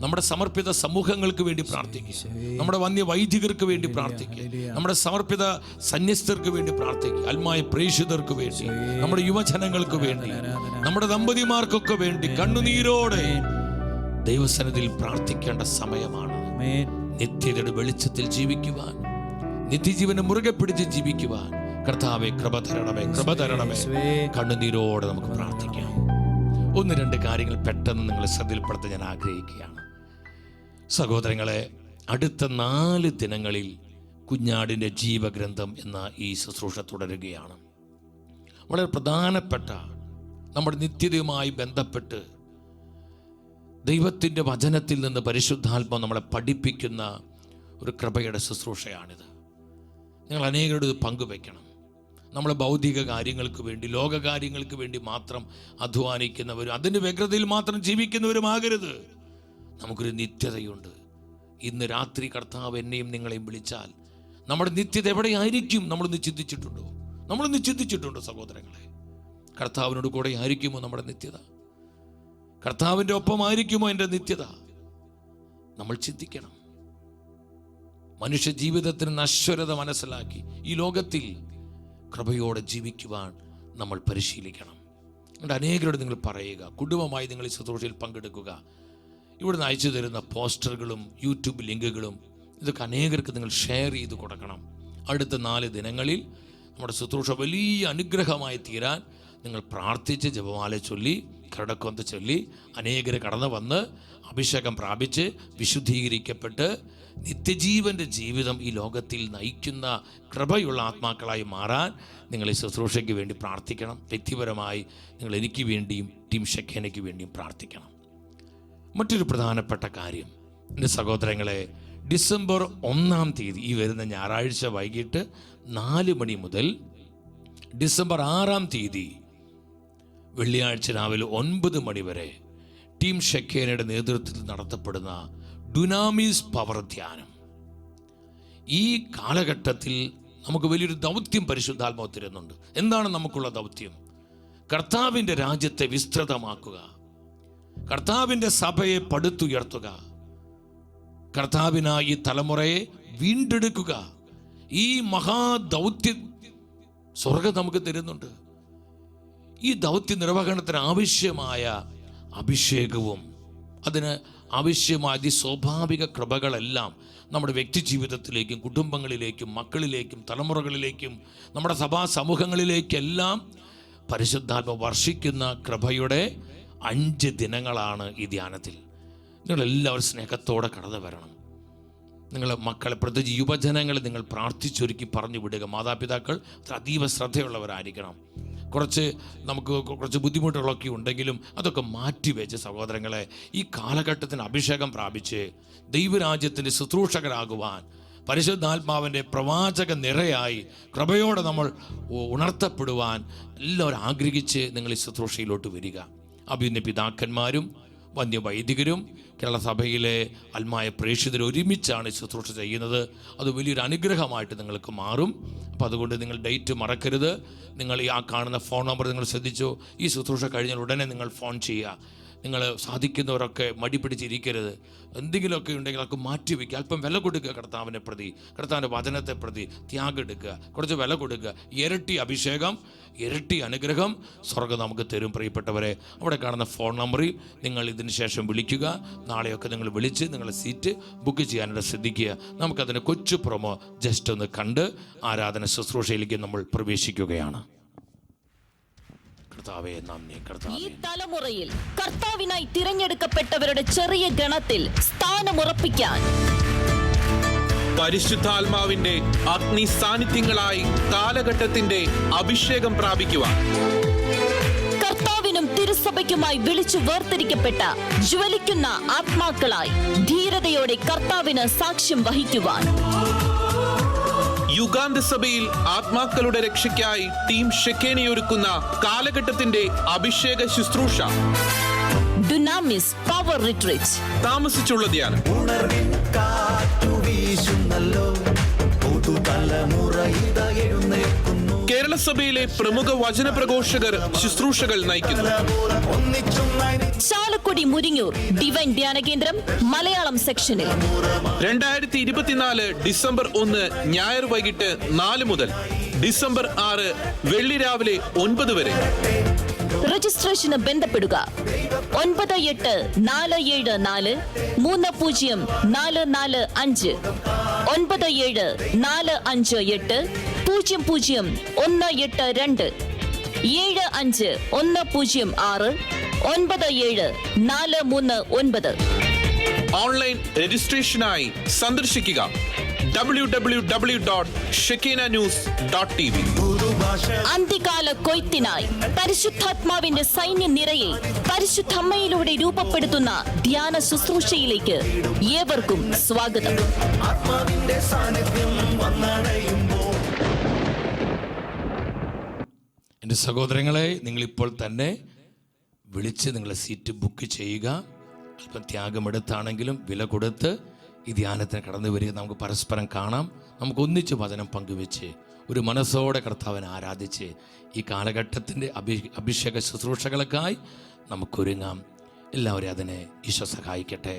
നമ്മുടെ സമർപ്പിത സമൂഹങ്ങൾക്ക് വേണ്ടി പ്രാർത്ഥിക്കുക, നമ്മുടെ വന്യ വൈദികർക്ക് വേണ്ടി പ്രാർത്ഥിക്കുക, നമ്മുടെ സമർപ്പിത സന്യസ്തർക്ക് വേണ്ടി പ്രാർത്ഥിക്കുക, ആത്മായ പ്രേക്ഷിതർക്ക് വേണ്ടി, നമ്മുടെ യുവജനങ്ങൾക്ക് വേണ്ടി, നമ്മുടെ ദമ്പതിമാർക്കൊക്കെ വേണ്ടി കണ്ണുനീരോടെ ദൈവസന്നിധിയിൽ പ്രാർത്ഥിക്കേണ്ട സമയമാണ്. നിത്യതയുടെ വെളിച്ചത്തിൽ ജീവിക്കുവാൻ, നിത്യജീവനെ മുറുകെ പിടിച്ച് ജീവിക്കുവാൻ കർത്താവേ കൃപ തരണമേ, കൃപ തരണമേ. കണ്ണുനീരോടെ നമുക്ക് പ്രാർത്ഥിക്കാം. 1-2 കാര്യങ്ങൾ പെട്ടെന്ന് നിങ്ങളെ ശ്രദ്ധയിൽപ്പെടുത്താൻ ഞാൻ ആഗ്രഹിക്കുകയാണ്. സഹോദരങ്ങളെ, അടുത്ത 4 ദിനങ്ങളിൽ കുഞ്ഞാടിൻ്റെ ജീവഗ്രന്ഥം എന്ന ഈ ശുശ്രൂഷ തുടരുകയാണ്. വളരെ പ്രധാനപ്പെട്ട നമ്മുടെ നിത്യതയുമായി ബന്ധപ്പെട്ട് ദൈവത്തിൻ്റെ വചനത്തിൽ നിന്ന് പരിശുദ്ധാത്മാവ് നമ്മളെ പഠിപ്പിക്കുന്ന ഒരു കൃപയുടെ ശുശ്രൂഷയാണിത്. നിങ്ങൾ അനേകരോട് ഇത് പങ്കുവെക്കണം. നമ്മൾ ഭൗതിക കാര്യങ്ങൾക്ക് വേണ്ടി, ലോകകാര്യങ്ങൾക്ക് വേണ്ടി മാത്രം അധ്വാനിക്കുന്നവരും അതിൻ്റെ വ്യഗ്രതയിൽ മാത്രം ജീവിക്കുന്നവരുമാകരുത്. നമുക്കൊരു നിത്യതയുണ്ട്. ഇന്ന് രാത്രി കർത്താവ് എന്നെയും നിങ്ങളെയും വിളിച്ചാൽ നമ്മുടെ നിത്യത എവിടെയായിരിക്കും? നമ്മളൊന്ന് ചിന്തിച്ചിട്ടുണ്ടോ സഹോദരങ്ങളെ? കർത്താവിനോട് കൂടെ ആയിരിക്കുമോ നമ്മുടെ നിത്യത? കർത്താവിൻ്റെ ഒപ്പമായിരിക്കുമോ എൻ്റെ നിത്യത? നമ്മൾ ചിന്തിക്കണം. മനുഷ്യ ജീവിതത്തിന് നശ്വരത മനസ്സിലാക്കി ഈ ലോകത്തിൽ കൃപയോടെ ജീവിക്കുവാൻ നമ്മൾ പരിശീലിക്കണം. അതുകൊണ്ട് അനേകരോട് നിങ്ങൾ പറയുക, കുടുംബമായി നിങ്ങൾ ഈ ശുശ്രൂഷയിൽ പങ്കെടുക്കുക. ഇവിടുന്ന് അയച്ചു തരുന്ന പോസ്റ്ററുകളും യൂട്യൂബ് ലിങ്കുകളും ഇതൊക്കെ അനേകർക്ക് നിങ്ങൾ ഷെയർ ചെയ്ത് കൊടുക്കണം. അടുത്ത 4 ദിനങ്ങളിൽ നമ്മുടെ ശുശ്രൂഷ വലിയ അനുഗ്രഹമായി തീരാൻ നിങ്ങൾ പ്രാർത്ഥിച്ച് ജപമാല ചൊല്ലി കടക്കൊന്ത ചൊല്ലി അനേകരെ കടന്നു വന്ന് അഭിഷേകം പ്രാപിച്ച് വിശുദ്ധീകരിക്കപ്പെട്ട് നിത്യജീവൻ്റെ ജീവിതം ഈ ലോകത്തിൽ നയിക്കുന്ന കൃപയുള്ള ആത്മാക്കളായി മാറാൻ നിങ്ങൾ ഈ ശുശ്രൂഷയ്ക്ക് വേണ്ടി പ്രാർത്ഥിക്കണം. വ്യക്തിപരമായി നിങ്ങൾ എനിക്ക് വേണ്ടിയും ടീം ഷെക്കേനയ്ക്ക് വേണ്ടിയും പ്രാർത്ഥിക്കണം. മറ്റൊരു പ്രധാനപ്പെട്ട കാര്യം, എൻ്റെ സഹോദരങ്ങളെ, ഡിസംബർ 1-ാം തീയതി ഈ വരുന്ന ഞായറാഴ്ച വൈകിട്ട് 4 മണി മുതൽ ഡിസംബർ 6-ാം തീയതി വെള്ളിയാഴ്ച രാവിലെ 9 മണി വരെ ടീം ഷെക്കേനയുടെ നേതൃത്വത്തിൽ നടത്തപ്പെടുന്ന ഡുനാമിസ് പവർ ധ്യാനം. ഈ കാലഘട്ടത്തിൽ നമുക്ക് വലിയൊരു ദൗത്യം പരിശുദ്ധാത്മാവ് തരുന്നുണ്ട്. എന്താണ് നമുക്കുള്ള ദൗത്യം? കർത്താവിൻ്റെ രാജ്യത്തെ വിസ്തൃതമാക്കുക, കർത്താവിൻ്റെ സഭയെ പടുത്തുയർത്തുക, കർത്താവിനായി ഈ തലമുറയെ വീണ്ടെടുക്കുക. ഈ മഹാദൗത്യം സ്വർഗം നമുക്ക് തരുന്നുണ്ട്. ഈ ദൗത്യ നിർവഹണത്തിന് ആവശ്യമായ അഭിഷേകവും അതിന് ആവശ്യമായ സ്വാഭാവിക കൃപകളെല്ലാം നമ്മുടെ വ്യക്തി ജീവിതത്തിലേക്കും കുടുംബങ്ങളിലേക്കും മക്കളിലേക്കും തലമുറകളിലേക്കും നമ്മുടെ സഭാ സമൂഹങ്ങളിലേക്കെല്ലാം പരിശുദ്ധാത്മ വർഷിക്കുന്ന കൃപയുടെ 5 ദിനങ്ങളാണ് ഈ ധ്യാനത്തിൽ. നിങ്ങളെല്ലാവരും സ്നേഹത്തോടെ കടന്നു വരണം. നിങ്ങളെ മക്കളെ, പ്രത്യേകിച്ച് യുവജനങ്ങളെ നിങ്ങൾ പ്രാർത്ഥിച്ചൊരുക്കി പറഞ്ഞു വിടുക. മാതാപിതാക്കൾ അതീവ ശ്രദ്ധയുള്ളവരായിരിക്കണം. നമുക്ക് കുറച്ച് ബുദ്ധിമുട്ടുകളൊക്കെ ഉണ്ടെങ്കിലും അതൊക്കെ മാറ്റിവെച്ച് സഹോദരങ്ങളെ ഈ കാലഘട്ടത്തിന് അഭിഷേകം പ്രാപിച്ച് ദൈവരാജ്യത്തിൻ്റെ ശുശ്രൂഷകരാകുവാൻ പരിശുദ്ധാത്മാവിൻ്റെ പ്രവാചക നിറയായി കൃപയോടെ നമ്മൾ ഉണർത്തപ്പെടുവാൻ എല്ലാവരും ആഗ്രഹിച്ച് നിങ്ങൾ ഈ ശുശ്രൂഷയിലോട്ട് വരിക. അഭിനയ പിതാക്കന്മാരും വന്യവൈദികരും കേരള സഭയിലെ ആത്മായ പ്രേക്ഷിതരും ഒരുമിച്ചാണ് ശുശ്രൂഷ ചെയ്യുന്നത്. അത് വലിയൊരു അനുഗ്രഹമായിട്ട് നിങ്ങൾക്ക് മാറും. അപ്പോൾ അതുകൊണ്ട് നിങ്ങൾ ഡേറ്റ് മറക്കരുത്. നിങ്ങൾ ആ കാണുന്ന ഫോൺ നമ്പർ നിങ്ങൾ ശ്രദ്ധിച്ചോ. ഈ ശുശ്രൂഷ കഴിഞ്ഞാൽ ഉടനെ നിങ്ങൾ ഫോൺ ചെയ്യുക. നിങ്ങൾ സാധിക്കുന്നവരൊക്കെ മടി പിടിച്ചിരിക്കരുത്. എന്തെങ്കിലുമൊക്കെ ഉണ്ടെങ്കിൽ അതൊക്കെ മാറ്റിവെക്കുക. അല്പം വില കൊടുക്കുക. കർത്താവിനെ പ്രതി, കർത്താവിൻ്റെ വചനത്തെ പ്രതി ത്യാഗം എടുക്കുക. കുറച്ച് വില കൊടുക്കുക. ഇരട്ടി അഭിഷേകം, ഇരട്ടി അനുഗ്രഹം സ്വർഗ്ഗം നമുക്ക് തരും. പ്രിയപ്പെട്ടവരെ, അവിടെ കാണുന്ന ഫോൺ നമ്പറിൽ നിങ്ങൾ ഇതിന് ശേഷം വിളിക്കുക. നാളെയൊക്കെ നിങ്ങൾ വിളിച്ച് നിങ്ങളുടെ സീറ്റ് ബുക്ക് ചെയ്യാനായിട്ട് ശ്രദ്ധിക്കുക. നമുക്കതിന് കൊച്ചു പ്രൊമോ ജസ്റ്റ് ഒന്ന് കണ്ട് ആരാധന ശുശ്രൂഷയിലേക്ക് നമ്മൾ പ്രവേശിക്കുകയാണ്. ഈ തലമുറയിൽ കർത്താവിനായി തിരഞ്ഞെടുക്കപ്പെട്ടവരുടെ ചെറിയ ഗണത്തിൽ സ്ഥാനമുറപ്പിക്കാൻ പരിശുദ്ധാത്മാവിന്റെ അഗ്നി സാന്നിധ്യങ്ങളായി കാലഘട്ടത്തിന്റെ അഭിഷേകം പ്രാപിക്കുവാൻ കർത്താവിനും തിരുസഭയ്ക്കുമായി വിളിച്ചു വേർതിരിക്കപ്പെട്ട ജ്വലിക്കുന്ന ആത്മാക്കളായി ധീരതയോടെ കർത്താവിന് സാക്ഷ്യം വഹിക്കുവാൻ യുഗാന്ത സഭയിൽ ആത്മാക്കളുടെ രക്ഷയ്ക്കായി ടീം ഷെക്കേനയൊരുക്കുന്ന കാലഘട്ടത്തിന്റെ അഭിഷേക ശുശ്രൂഷ ഡുനാമിസ് പവർ റിട്രീറ്റ്. താമസിച്ചുള്ള ധ്യാനം കേരള സഭയിലെ പ്രമുഖ വചന പ്രഘോഷകർ ശുശ്രൂഷകൾ നയിക്കുന്നു. ചാലക്കുടി മുരിങ്ങൂർ ഡിവൈൻ ധ്യാന കേന്ദ്രം മലയാളം സെക്ഷനിൽ 2024 ഡിസംബർ 1 ഞായർ വൈകിട്ട് 4 മുതൽ ഡിസംബർ 6 വെള്ളി രാവിലെ 9 വരെ. രജിസ്ട്രേഷന് ബന്ധപ്പെടുക 9847430445 9745800182 7510697439. ഓൺലൈൻ രജിസ്ട്രേഷനായി സന്ദർശിക്കുക www.shekinahnews.tv. അന്ത്യകാല കൊയ്ത്തിനായി പരിശുദ്ധാത്മാവിന്റെ സൈന്യനിരയെ പരിശുദ്ധമ്മയിലൂടെ രൂപപ്പെടുത്തുന്ന ധ്യാന ശുശ്രൂഷയിലേക്ക് ഏവർക്കും സ്വാഗതം. എൻ്റെ സഹോദരങ്ങളെ, നിങ്ങളിപ്പോൾ തന്നെ വിളിച്ച് നിങ്ങളെ സീറ്റ് ബുക്ക് ചെയ്യുക. അല്പം ത്യാഗമെടുത്താണെങ്കിലും വില കൊടുത്ത് ഈ ധ്യാനത്തിന് കടന്നു വരിക. നമുക്ക് പരസ്പരം കാണാം. നമുക്ക് ഒന്നിച്ച് വചനം പങ്കുവെച്ച് ഒരു മനസ്സോടെ കർത്താവിനെ ആരാധിച്ച് ഈ കാലഘട്ടത്തിൻ്റെ അഭിഷേക ശുശ്രൂഷകൾക്കായി നമുക്കൊരുങ്ങാം. എല്ലാവരും അതിനെ ഈശോ സഹായിക്കട്ടെ.